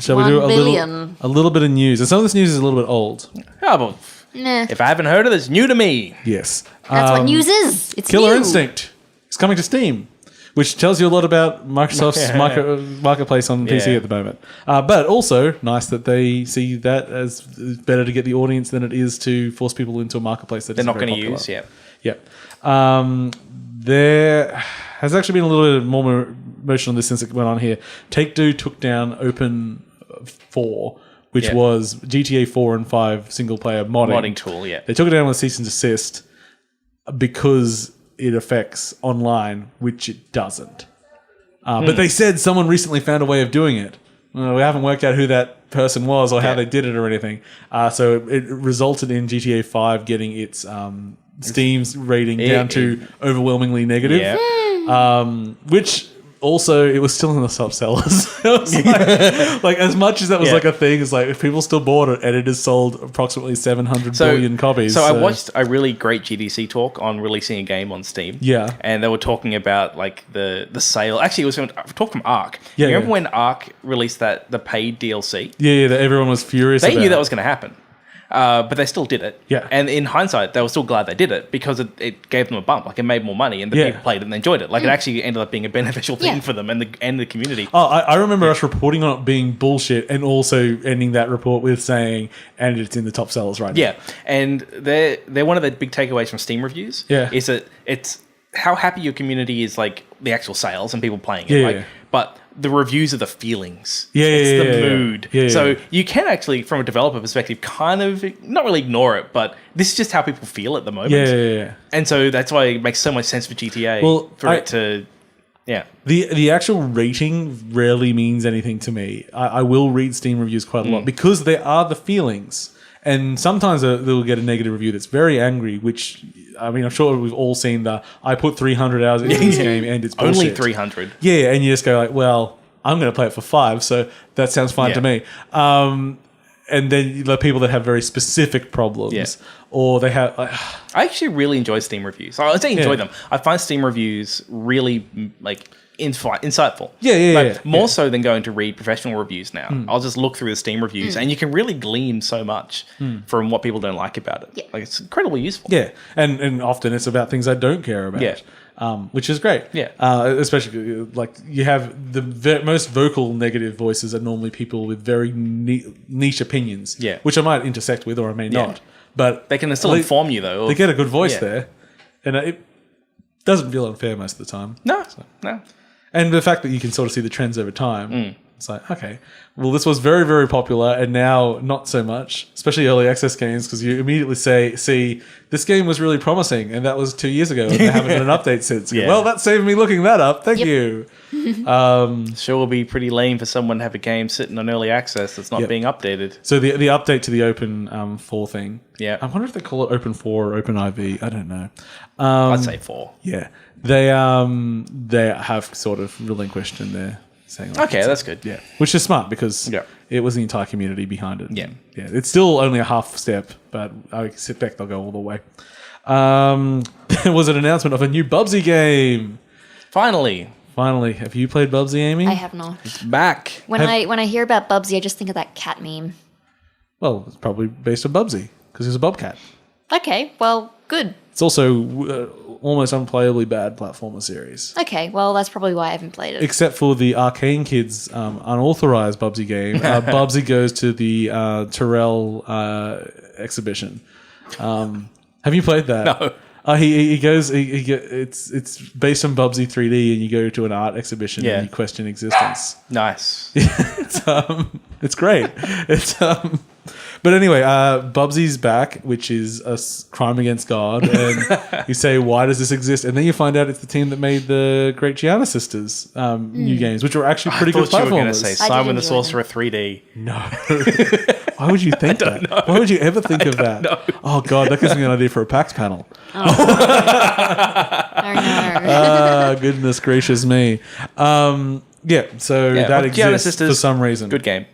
Shall we do a little bit of news? And some of this news is a little bit old. Oh, but Nah. if I haven't heard of it, it's new to me. Yes. That's what news is. It's Killer new. Instinct is coming to Steam, which tells you a lot about Microsoft's marketplace on PC at the moment. But also nice that they see that as better to get the audience than it is to force people into a marketplace that they're not going to use. Yeah. There has actually been a little bit more motion on this since it went on here. Take-Two took down Open 4, which was GTA 4 and 5 single-player modding tool. Yeah, they took it down with cease and desist because it affects online, which it doesn't. But they said someone recently found a way of doing it. We haven't worked out who that person was or how they did it or anything. So it resulted in GTA 5 getting its Steam's rating down to overwhelmingly negative. Yeah. Which also, it was still in the top sellers. It was like as much as that was like a thing, it's like if people still bought it and it has sold approximately 700 billion copies. So I watched a really great GDC talk on releasing a game on Steam. Yeah. And they were talking about like the sale. Actually, it was a talk from Ark. Yeah, you remember when Ark released the paid DLC? Yeah, that everyone was furious They about. knew that was going to happen. But they still did it. Yeah. And in hindsight, they were still glad they did it because it gave them a bump. Like, it made more money and the people played it and enjoyed it. Like, it actually ended up being a beneficial thing for them and the community. Oh, I remember us reporting on it being bullshit and also ending that report with saying, and it's in the top sellers right now. Yeah. And they're one of the big takeaways from Steam reviews. Yeah. Is that it's how happy your community is, like, the actual sales and people playing it. Yeah. Like, but the reviews are the feelings. Yeah, it's the mood. Yeah. So you can actually, from a developer perspective, kind of not really ignore it, but this is just how people feel at the moment. Yeah. And so that's why it makes so much sense for GTA it to. Yeah. The actual rating rarely means anything to me. I will read Steam reviews quite a lot because there are the feelings. And sometimes they'll get a negative review that's very angry, which, I mean, I'm sure we've all seen I put 300 hours into this game and it's bullshit. Only 300. Yeah, and you just go like, well, I'm going to play it for 5, so that sounds fine to me. And then the people that have very specific problems or they have... I actually really enjoy Steam reviews. I say enjoy them. I find Steam reviews really, like... insightful. Yeah. More so than going to read professional reviews now. I'll just look through the Steam reviews, and you can really glean so much from what people don't like about it. Yeah. Like, it's incredibly useful. Yeah, and often it's about things I don't care about. Yeah. Which is great. Yeah. Especially like you have the most vocal negative voices are normally people with very niche opinions. Yeah. Which I might intersect with or I may not. But They can still inform you, though. they get a good voice Yeah. there, and it doesn't feel unfair most of the time. No. And the fact that you can sort of see the trends over time, it's like, okay, well, this was very, very popular, and now not so much, especially early access games, because you immediately see, this game was really promising, and that was 2 years ago, and they haven't done an update since. Yeah. Well, that saved me looking that up. Thank you. Sure will be pretty lame for someone to have a game sitting on early access that's not Yep. being updated. So the update to the Open 4 thing, Yeah. I wonder if they call it Open 4 or Open IV. I don't know. I'd say 4. Yeah, they have sort of relinquished in there. Saying like Okay, that's good. Yeah, which is smart because Yeah. it was the entire community behind it. Yeah. It's still only a half step, but I expect they'll go all the way. There was an announcement of a new Bubsy game. Finally, Have you played Bubsy, Amy? I have not. back. When I hear about Bubsy, I just think of that cat meme. Well, it's probably based on Bubsy because he's a bobcat. Okay, well, good. It's also almost unplayably bad platformer series. Okay, well, that's probably why I haven't played it. Except for the Arcane Kids unauthorized Bubsy game. Bubsy goes to the Terrell exhibition. Have you played that? No. He goes. It's based on Bubsy 3D, and you go to an art exhibition Yeah. and you question existence. Nice. It's great. But anyway, Bubsy's back, which is a crime against God, and you say, why does this exist? And then you find out it's the team that made the Great Gianna Sisters new games, which were actually pretty good I thought you were going to platformers. say I did Simon the enjoy Sorcerer 3D. No. Why would you think that? know. Why would you ever think of that? know. Oh, God, that gives me an idea for a PAX panel. Oh no. Goodness gracious me. So that well, Gianna exists Sisters, for some reason. Good game.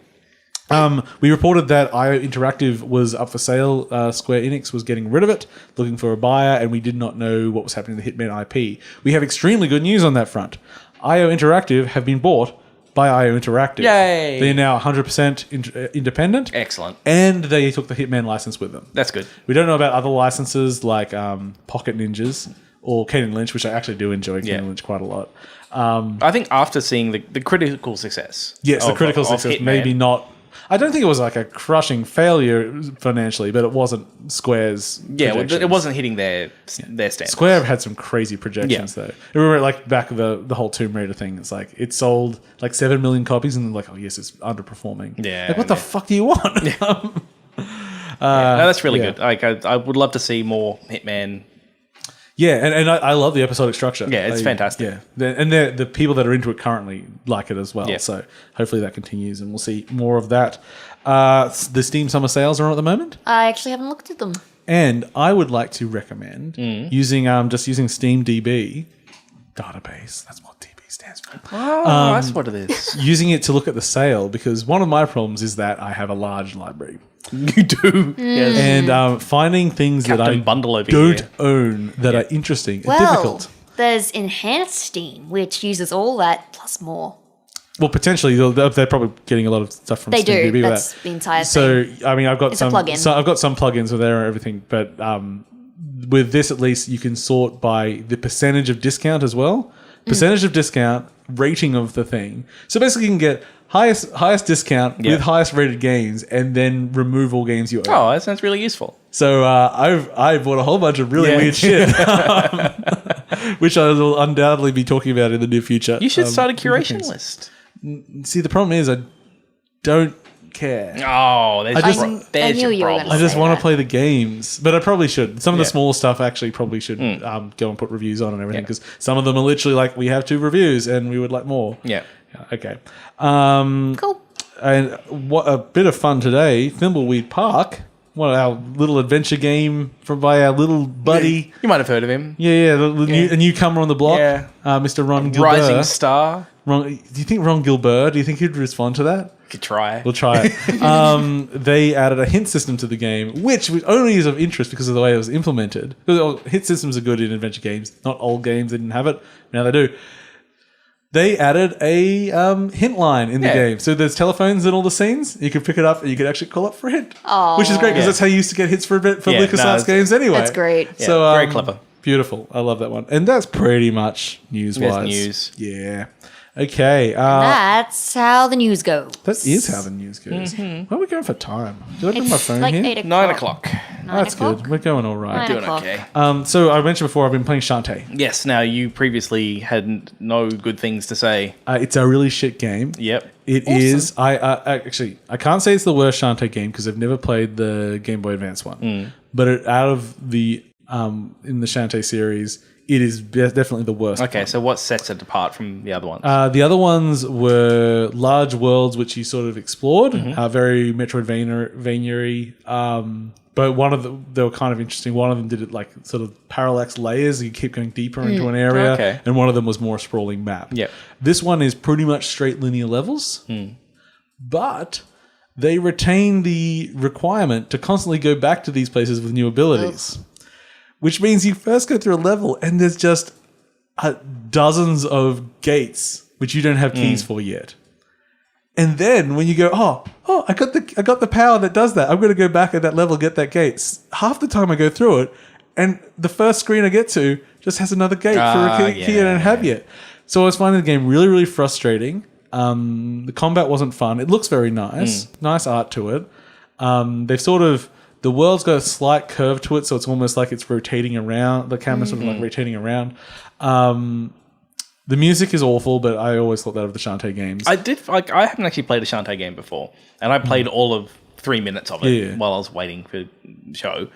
We reported that IO Interactive was up for sale. Square Enix was getting rid of it, looking for a buyer, and we did not know what was happening to the Hitman IP. We have extremely good news on that front. IO Interactive have been bought by IO Interactive. Yay! They are now 100% independent. Excellent. And they took the Hitman license with them. That's good. We don't know about other licenses like Pocket Ninjas or Kane & Lynch, which I actually do enjoy Kane & Lynch quite a lot. I think after seeing the critical success. Yes, the critical success, Hitman, maybe not. I don't think it was like a crushing failure financially, but it wasn't Square's. Yeah, well, projections. it wasn't hitting their standards. Square had some crazy projections though. I remember like back the whole Tomb Raider thing. It's like it sold like 7 million copies, and they're like, oh yes, it's underperforming. Yeah, like what the fuck do you want? No, that's really yeah. good. Like, I would love to see more Hitman. Yeah, and I love the episodic structure. Yeah, it's fantastic. Yeah, and the people that are into it currently like it as well. Yeah. So hopefully that continues, and we'll see more of that. The Steam Summer Sales are on at the moment, I actually haven't looked at them. and I would like to recommend using Steam DB database. That's what DB stands for. Oh, that's what it is. Using it to look at the sale, because one of my problems is that I have a large library. You do. Yes. And finding things that Captain I Bundle over don't here. own that are interesting Well, and difficult. there's Enhanced Steam, which uses all that plus more. Well, potentially they're probably getting a lot of stuff from They Steam do. DB with That's that. the entire So thing. I mean, I've got It's a some. plugin. So I've got some plugins with there and everything, but with this at least you can sort by the percentage of discount as well. Percentage of discount, rating of the thing. So basically, you can get highest discount with highest rated games, and then remove all games you own. Oh, that sounds really useful. So I bought a whole bunch of really weird shit, which I will undoubtedly be talking about in the near future. You should start a curation list. See, the problem is I don't care. Oh, there's I just- your, there's knew your you were problem. gonna I just say want to that. play the games, but I probably should. Some of the Yeah. smaller stuff actually probably should go and put reviews on and everything, Yeah. because some of them are literally like, we have 2 reviews and we would like more. Yeah. Okay. Cool. And what a bit of fun today, Thimbleweed Park. What our little adventure game by our little buddy. You might have heard of him. Yeah, a newcomer on the block, Yeah. Mr. Ron Gilbert. Rising Star. Do you think Ron Gilbert? Do you think he'd respond to that? Could try. We'll try it. They added a hint system to the game, which only is of interest because of the way it was implemented. Because hint systems are good in adventure games. Not old games, they didn't have it. Now they do. they added a hint line in the game. So there's telephones in all the scenes. You can pick it up and you can actually call up for a hint. Which is great because that's how you used to get hits for a bit for LucasArts games anyway. That's great. Yeah, So very clever. Beautiful. I love that one. And that's pretty much news-wise. That's news. Yeah. Okay. That's how the news goes. That is how the news goes. Where are we going for time? Do I have my It's phone like here? 8 o'clock. 9 o'clock. That's good. We're going all right. 9 Doing o'clock. okay. So I mentioned before I've been playing Shantae. Yes, now you previously had no good things to say. It's a really shit game. Yep. It is. Actually, I can't say it's the worst Shantae game because I've never played the Game Boy Advance one. But out of the in the Shantae series, it is definitely the worst. Okay, so what sets it apart from the other ones? The other ones were large worlds which you sort of explored, very Metroidvania-y. But one of them, they were kind of interesting. One of them did it like sort of parallax layers. You keep going deeper into an area. Okay. And one of them was more sprawling map. Yep. This one is pretty much straight linear levels. But they retain the requirement to constantly go back to these places with new abilities. Which means you first go through a level and there's just dozens of gates which you don't have keys for yet. And then when you go, I got the power that does that. I'm going to go back at that level, get that gate. Half the time I go through it, and the first screen I get to just has another gate for a key I don't have yet. So I was finding the game really, really frustrating. The combat wasn't fun. It looks very nice. Nice art to it. They've sort of... The world's got a slight curve to it, so it's almost like it's rotating around. The camera's sort of like rotating around. The music is awful, but I always thought that of the Shantae games. I haven't actually played a Shantae game before, and I played all of 3 minutes of it while I was waiting for the show.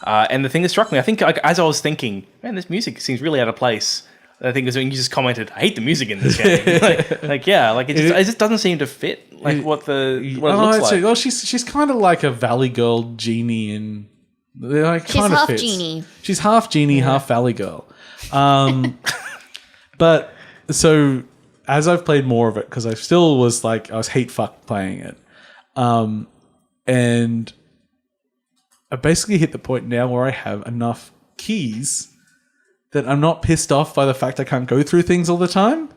And the thing that struck me, I think, as I was thinking, man, this music seems really out of place. I think it was when you just commented, I hate the music in this game. it just doesn't seem to fit what it looks like. Well, she's kind of like a Valley Girl Genie, and She's half Genie. She's half Genie, half Valley Girl. But so as I've played more of it, because I still was like I was hate fuck playing it, and I basically hit the point now where I have enough keys that I'm not pissed off by the fact I can't go through things all the time.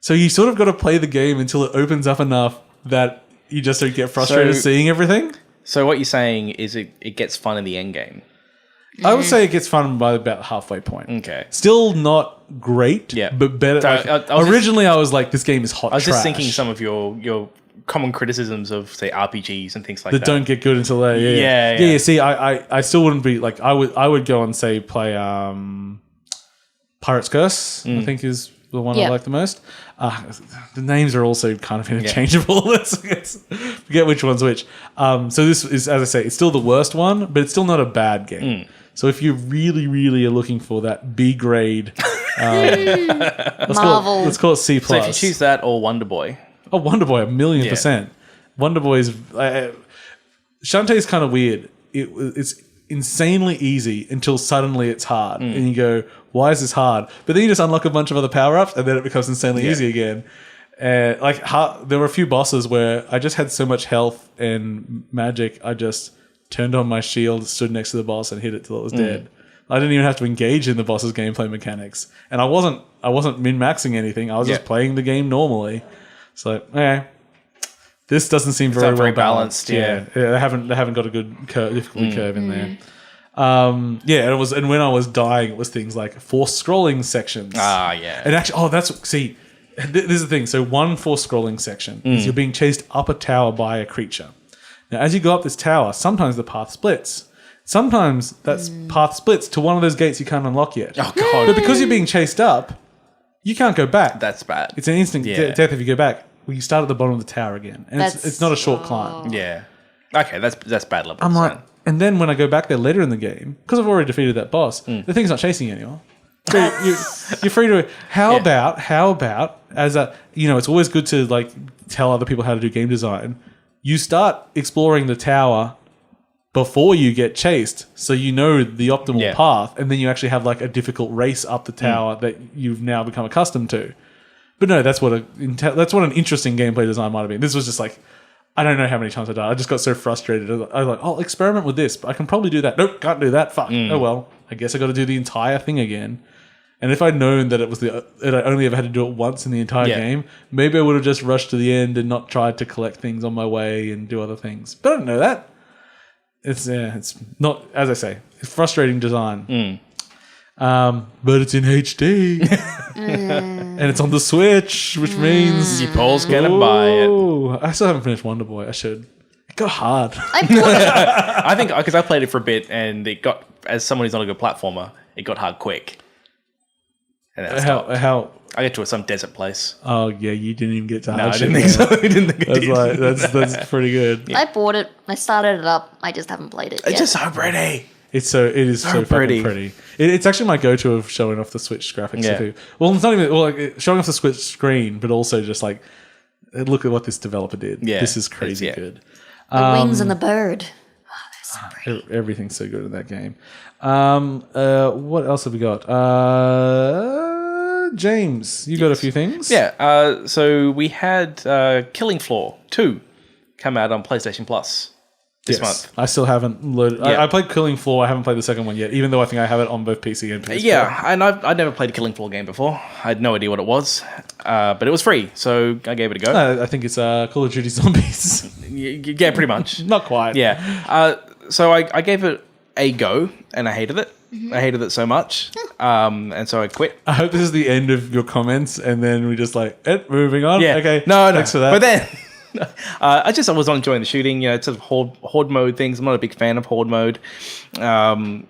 So you sort of got to play the game until it opens up enough that you just don't get frustrated seeing everything. So what you're saying is it gets fun in the end game. I would say it gets fun by about halfway point. Okay. Still not great, but better. So originally, I was like, this game is hot trash. I was just thinking some of your common criticisms of, say, RPGs and things like that. That don't get good until they... Yeah. See, I still wouldn't be... like I would go and, say, play... Pirate's Curse, I think, is the one I like the most. The names are also kind of interchangeable. Let's forget which one's which. So this is, as I say, it's still the worst one, but it's still not a bad game. So if you really, really are looking for that B grade, let's call it C+. So if you choose that or Wonder Boy. Oh, Wonder Boy, 1,000,000%. Wonder Boy is... Shantae is kind of weird. It's insanely easy until suddenly it's hard. And you go, why is this hard? But then you just unlock a bunch of other power-ups and then it becomes insanely easy again. There were a few bosses where I just had so much health and magic, I just turned on my shield, stood next to the boss and hit it till it was dead. I didn't even have to engage in the boss's gameplay mechanics. And I wasn't min-maxing anything. I was just playing the game normally. So, this doesn't seem very well balanced. Yeah, they haven't got a good difficulty curve in there. And when I was dying, it was things like forced scrolling sections. And actually, this is the thing. So one forced scrolling section is you're being chased up a tower by a creature. Now, as you go up this tower, sometimes the path splits. Sometimes that path splits to one of those gates you can't unlock yet. Oh god! But because you're being chased up, you can't go back. That's bad. It's an instant death if you go back. Well, you start at the bottom of the tower again, and it's not a short climb. Yeah. Okay, that's bad level. I'm like, and then when I go back there later in the game, because I've already defeated that boss, the thing's not chasing you anymore. So you're free to. How about as a it's always good to like tell other people how to do game design. You start exploring the tower before you get chased, so you know the optimal path, and then you actually have like a difficult race up the tower that you've now become accustomed to. But no, that's what an interesting gameplay design might have been. This was just like, I don't know how many times I died. I just got so frustrated. I was like, I'll experiment with this, but I can probably do that. Nope, can't do that. Fuck. Oh well, I guess I got to do the entire thing again. And if I'd known that that I only ever had to do it once in the entire Yeah. game, maybe I would have just rushed to the end and not tried to collect things on my way and do other things. But I don't know that. It's not, as I say, it's frustrating design. But it's in HD. And it's on the Switch, which means... Your Paul's gonna buy it. Oh, I still haven't finished Wonder Boy. I should. It got hard. I bought it. I think because I played it for a bit and it got, as someone who's not a good platformer, it got hard quick. And that's How? I get to some desert place. Oh, yeah, you didn't even get to No, I hardship. didn't think so. I didn't think I That's did. like that's pretty good. I bought it. I started it up. I just haven't played it yet. It's just so pretty. It is so pretty. fucking pretty. It's actually my go-to of showing off the Switch graphics. Yeah. Too. Well, it's not even showing off the Switch screen, but also just like look at what this developer did. Yeah. This is crazy good. The wings and the bird. Oh, they're so pretty. Everything's so good in that game. What else have we got? James, you got a few things. Yeah, so we had Killing Floor 2 come out on PlayStation Plus this month. I still haven't loaded. Yeah. I played Killing Floor. I haven't played the second one yet, even though I think I have it on both PC and PS4. Yeah, and I'd never played a Killing Floor game before. I had no idea what it was, but it was free, so I gave it a go. I think it's Call of Duty Zombies. Yeah, pretty much. Not quite. Yeah. So I gave it a go, and I hated it. I hated it so much, and so I quit. I hope this is the end of your comments, and then we just moving on. Yeah. Okay. No. Thanks for that. But then I was not enjoying the shooting. It's sort of horde mode things. I'm not a big fan of horde mode. I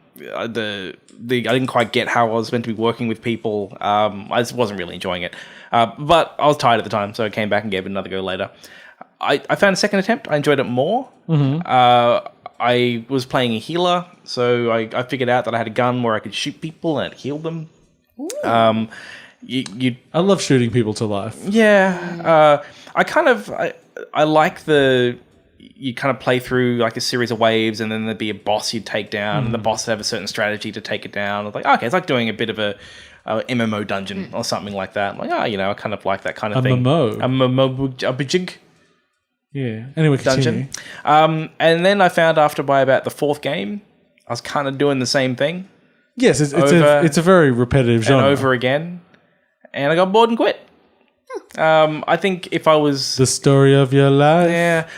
didn't quite get how I was meant to be working with people. I just wasn't really enjoying it. But I was tired at the time, so I came back and gave it another go later. I found a second attempt. I enjoyed it more. I was playing a healer, so I figured out that I had a gun where I could shoot people and heal them. I love shooting people to life. Yeah, I like you kind of play through like a series of waves, and then there'd be a boss you'd take down, and the boss would have a certain strategy to take it down. It's like, okay, it's like doing a bit of a MMO dungeon or something like that. I'm like, I kind of like that kind of thing. MMO? A MMO. Yeah. Anyway, continue. Dungeon. And then I found after by about the fourth game, I was kind of doing the same thing. Yes, it's a very repetitive genre. And over again. And I got bored and quit. I think if I was... The story of your life. Yeah.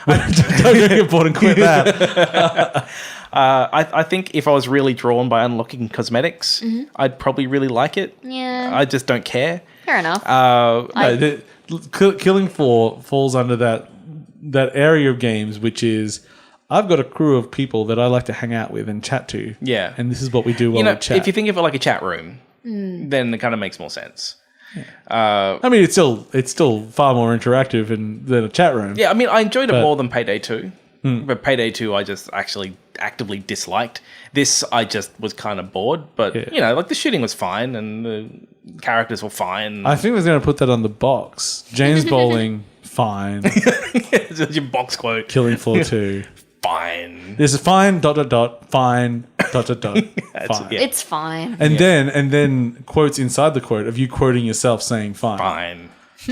Don't get bored and quit that. I think if I was really drawn by unlocking cosmetics, I'd probably really like it. Yeah. I just don't care. Fair enough. Killing Floor falls under that area of games, which is I've got a crew of people that I like to hang out with and chat to. Yeah. And this is what we do while we chat. If you think of it like a chat room, then it kind of makes more sense. I mean, it's still far more interactive than a chat room. Yeah, I mean, I enjoyed it more than Payday 2. But Payday 2, I just actually actively disliked. This, I just was kind of bored. But, like the shooting was fine and the characters were fine. I think I was going to put that on the box. James Bowling, fine. It's your box quote. Killing Floor 2. Fine. This is fine, ... fine, ... fine. It's fine. And then quotes inside the quote of you quoting yourself saying fine. Fine.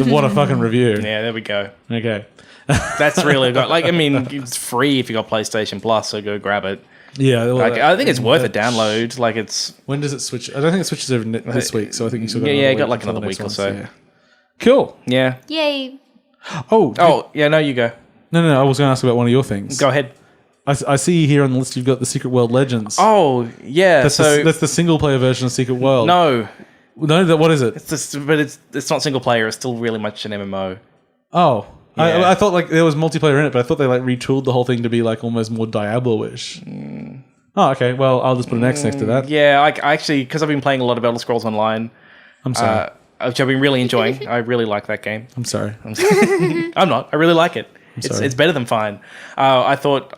What a fucking review. Yeah, there we go. Okay. That's really good. Like, I mean, it's free if you got PlayStation Plus, so go grab it. Yeah. Well, Like, I think it's worth a download. Like, it's... When does it switch? I don't think it switches over this week, so I think you still got Yeah, another got like until another the next week or one, so. yeah. Cool. Yeah. Yay. Oh, Yeah, no, you go. no, I was going to ask about one of your things. Go ahead. I see here on the list you've got the Secret World Legends. Oh, yeah. that's the single player version of Secret World. No. What is it? But it's not single player. It's still really much an MMO. Oh. Yeah. I thought like there was multiplayer in it, but I thought they like retooled the whole thing to be like almost more Diablo-ish. Oh, okay. Well, I'll just put an X next to that. Yeah, I actually, because I've been playing a lot of Elder Scrolls Online, I'm sorry. which I've been really enjoying. I really like that game. I'm sorry. I'm not. I really like it. sorry. It's better than fine. I thought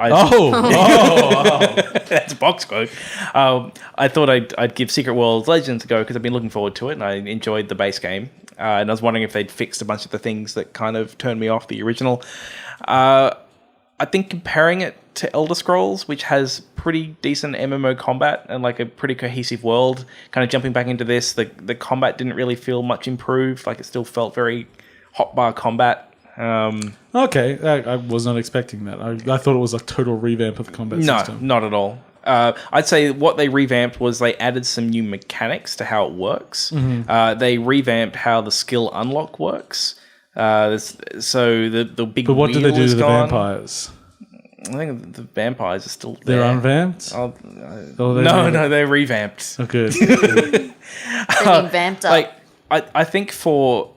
that's a box quote. I thought I'd give Secret World Legends a go because I've been looking forward to it and I enjoyed the base game. And I was wondering if they'd fixed a bunch of the things that kind of turned me off the original. I think comparing it to Elder Scrolls, which has pretty decent MMO combat and like a pretty cohesive world, kind of jumping back into this, the combat didn't really feel much improved. Like it still felt very hotbar combat. Okay, I was not expecting that. I thought it was a total revamp of the combat system. No, not at all. I'd say what they revamped was they added some new mechanics to how it works. They revamped how the skill unlock works. So the big. But what do they wheel do is to the gone. vampires? I think the vampires are still there. They're unvamped? No, they're revamped. Oh, good. They're being vamped up. Like I think for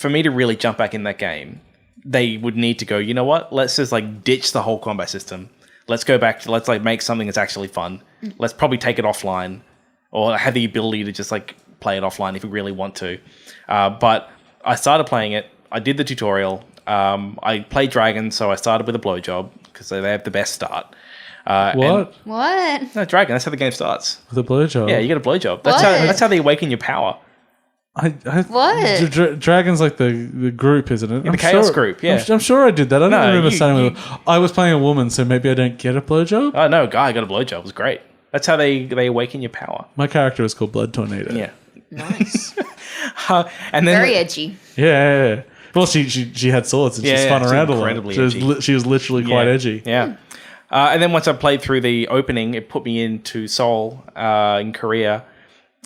me to really jump back in that game, they would need to go, you know what? Let's just like ditch the whole combat system. Let's go back to let's like make something that's actually fun. Let's probably take it offline, or have the ability to just like play it offline if we really want to. But I started playing it. I did the tutorial. I played Dragon, so I started with a blowjob because they have the best start. What? What? No, Dragon. That's how the game starts. With a blowjob? Yeah, you get a blowjob. What? That's how they awaken your power. What? Dragon's like the group, isn't it? The Chaos group, yeah. I'm sure I did that. I don't remember you- saying I was playing a woman, so maybe I don't get a blowjob. Oh, no, guy got a blowjob. It was great. That's how they awaken your power. My character was called Blood Tornado. Yeah. Nice. And then Very edgy. Yeah. Well, she had swords and she spun she's around a lot. incredibly She was literally quite edgy. Yeah. And then once I played through the opening, it put me into Seoul in Korea.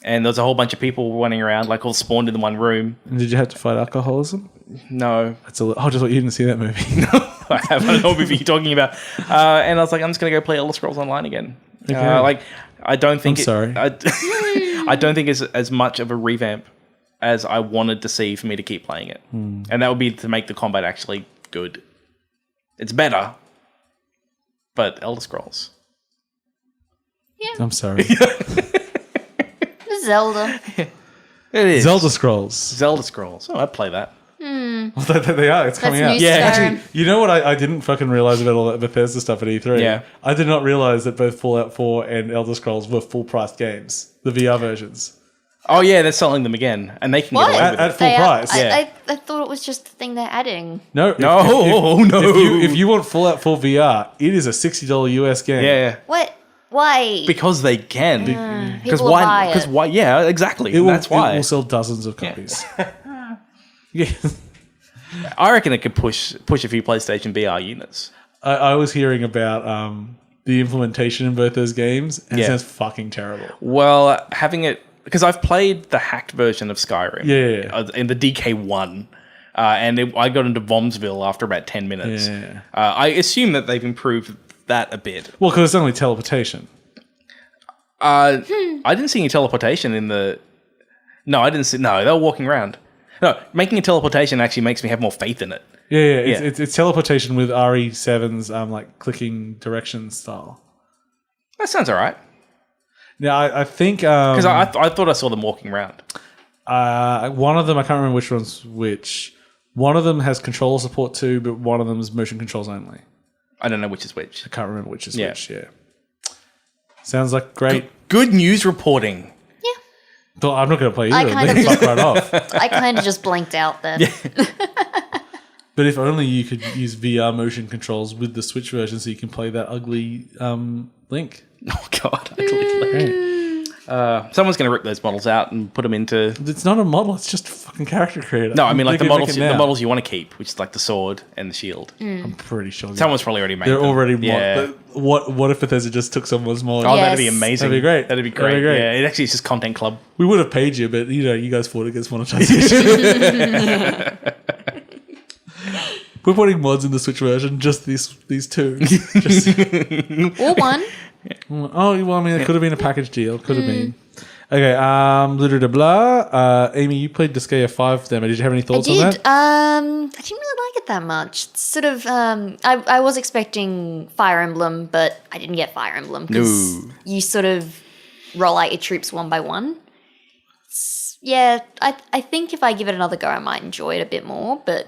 And there was a whole bunch of people running around, like all spawned in the one room. And did you have to fight alcoholism? No. Just what you didn't see that movie. I haven't. I don't know what movie you're talking about. And I was like, I'm just going to go play Elder Scrolls Online again. Okay. I don't think... I'm sorry. I don't think it's as much of a revamp as I wanted to see for me to keep playing it. And that would be to make the combat actually good. It's better, but Elder Scrolls. I'm sorry. Zelda. It is. Zelda Scrolls. Zelda Scrolls. Oh, I'd play that. Well, they are. It's coming That's out. new Yeah, Skyrim. actually, You know what I didn't fucking realize about all that Bethesda stuff at E3? Yeah. I did not realize that both Fallout 4 and Elder Scrolls were full-priced games. The VR versions. Oh, yeah, they're selling them again. And they can What? get away with At it. full They are- price. Yeah. I thought it was just the thing they're adding. No. No. If you want Fallout 4 VR, it is a $60 US game. Yeah. What? Why? Because they can. Because People will buy it. Because why? Yeah, exactly. That's It why. will sell dozens of copies. Yeah. I reckon it could push a few PlayStation VR units. I was hearing about the implementation in both those games, and it Yeah. sounds fucking terrible. Well, having it... Because I've played the hacked version of Skyrim. Yeah. In the DK1. I got into Vomsville after about 10 minutes. Yeah. I assume that they've improved that a bit. Well, because it's only teleportation. I didn't see any teleportation in the... No, I didn't see... No, they were walking around. No, making a teleportation actually makes me have more faith in it. Yeah. Yeah. It's teleportation with RE7's like clicking direction style. That sounds all right. Now, I think... Because I thought I saw them walking around. one of them, I can't remember which one's which. One of them has controller support too, but one of them is motion controls only. I don't know which is which. I can't remember which is Yeah. which, yeah. Sounds like great. Good news reporting. Though I'm not going to play I either. kind They of can fuck right off. I kind of just blinked out then. But if only you could use VR motion controls with the Switch version so you can play that ugly Link. Oh, God. Someone's going to rip those models out and put them into... It's not a model, it's just a fucking character creator. No, I mean like They the can make it now. models you want to keep, which is like the sword and the shield. I'm pretty sure. Someone's probably already made They're them. already Yeah. What if Bethesda just took someone's model? Oh, Yes. that'd be amazing. That'd be great. That'd be That'd great. be great. Yeah, it actually is just Content Club. We would have paid you, but you guys fought against monetization. We're putting mods in the Switch version, just these two. Just, Or one. oh, well, I mean, it could have been a package deal. Could have been. Okay, blah, blah, blah. Amy, you played Disgaea 5 demo. Did you have any I thoughts on did. that? I didn't really like it that much. It's sort of. I was expecting Fire Emblem, but I didn't get Fire Emblem because No. you sort of roll out your troops one by one. Yeah, I think if I give it another go, I might enjoy it a bit more. But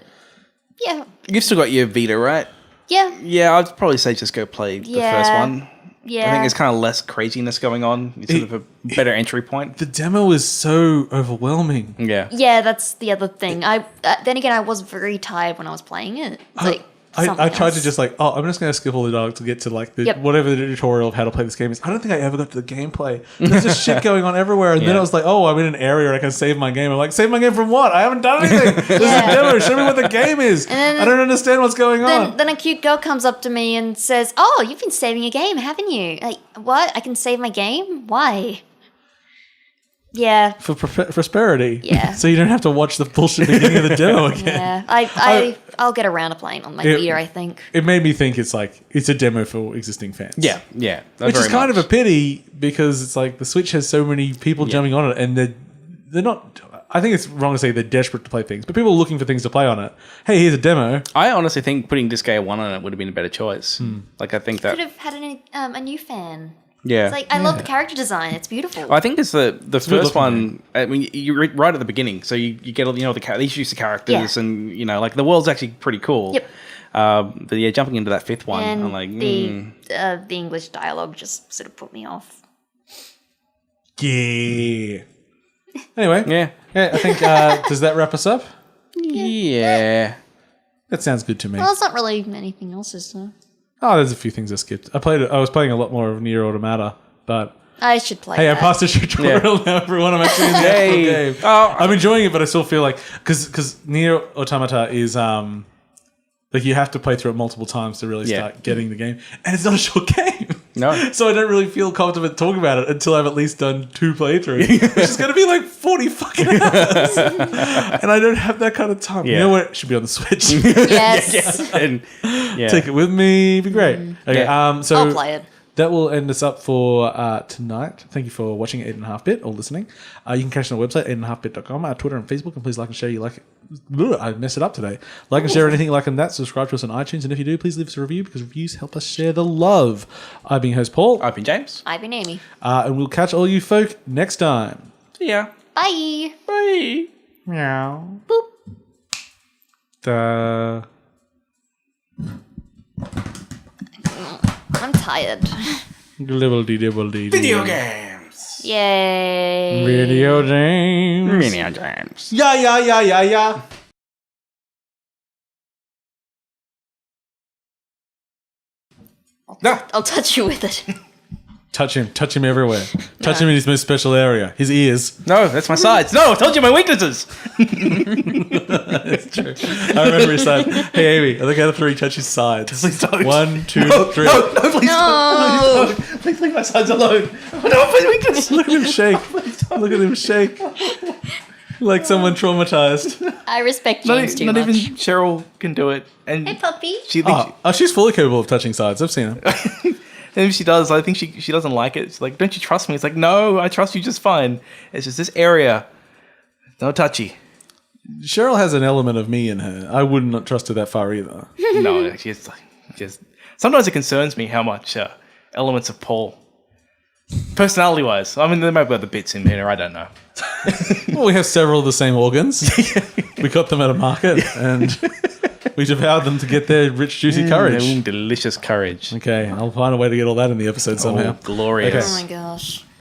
yeah, You've still got your Vita, right? yeah, Yeah, I'd probably say just go play the Yeah. first one. yeah. I think there's kind of less craziness going on. It's sort of a better entry point. The demo is so overwhelming. Yeah. Yeah, that's the other thing. Then again, I was very tired when I was playing it. It's like I tried to just I'm just going to skip all the dialogue to get to whatever the tutorial of how to play this game is. I don't think I ever got to the gameplay. There's just shit going on everywhere. And then I was like, I'm in an area where I can save my game. I'm like, save my game from what? I haven't done anything. This is a demo. Show me what the game is. I don't understand what's going on. Then a cute girl comes up to me and says, "Oh, you've been saving your game, haven't you?" Like, what? I can save my game? Why? Yeah. For prosperity. Yeah. So you don't have to watch the bullshit beginning of the demo again. Yeah. I'll get around to playing on my Vita, I think. It made me think it's a demo for existing fans. Yeah. Which is kind of a pity because it's like the Switch has so many people jumping on it and they're not... I think it's wrong to say they're desperate to play things, but people are looking for things to play on it. Hey, here's a demo. I honestly think putting Disgaea 1 on it would have been a better choice. Like, I think that... Could have had a new fan. Yeah. It's like, I love the character design. It's beautiful. I think it's the first one. I mean, you're right at the beginning, so you get they introduce the characters, and like the world's actually pretty cool. Yep. But yeah, jumping into that fifth one, And I'm like, the English dialogue just sort of put me off. Yeah. Anyway, yeah, I think does that wrap us up? Yeah. That sounds good to me. Well, it's not really anything else, is there? Oh, there's a few things I skipped. I was playing a lot more of Nier Automata, but I should play. hey, that. I passed a tutorial now, everyone. I'm actually in the actual game. Oh. I'm enjoying it, but I still feel like because Nier Automata is like you have to play through it multiple times to really start getting the game, and it's not a short game. No, so I don't really feel confident talking about it until I've at least done 2 playthroughs, which is going to be like 40 fucking hours, and I don't have that kind of time. You know what? It should be on the Switch. Yes. And, take it with me. It'd be great. Okay, so I'll play it. That will end us up for tonight. Thank you for watching 8.5-bit or listening. You can catch us on our website, 8.5bit.com, our Twitter and Facebook, and please like and share. I messed it up today. Like and share anything you like on that. Subscribe to us on iTunes, and if you do, please leave us a review because reviews help us share the love. I've been your host, Paul. I've been James. I've been Amy. And we'll catch all you folk next time. See ya. Bye. Bye. Meow. Boop. I'm tired. Video games. Yay. Video games. Video games. Yeah. I'll touch you with it. Touch him everywhere. Touch him in his most special area, his ears. No, that's my sides. No, I told you my weaknesses. That's true. I remember his side. Hey, Amy, I think out of 3, touch his sides. Please don't. 1, 2, 3. No, please don't. No. Please don't. Please leave my sides alone. I don't want my weaknesses. Look at him shake. Look at him shake. Like someone traumatized. I respect James too much. Not even Cheryl can do it. And Hey, puppy. She's fully capable of touching sides. I've seen her. And if she does, I think she doesn't like it. She's like, don't you trust me? It's like, no, I trust you just fine. It's just this area. No touchy. Cheryl has an element of me in her. I would not trust her that far either. No, she's like, just sometimes it concerns me how much elements of Paul, personality-wise. I mean, there might be other bits in there. I don't know. Well, we have several of the same organs. We got them at a market and we devoured them to get their rich, juicy courage. Delicious courage. Okay, I'll find a way to get all that in the episode somehow. Oh, glorious. Oh my gosh.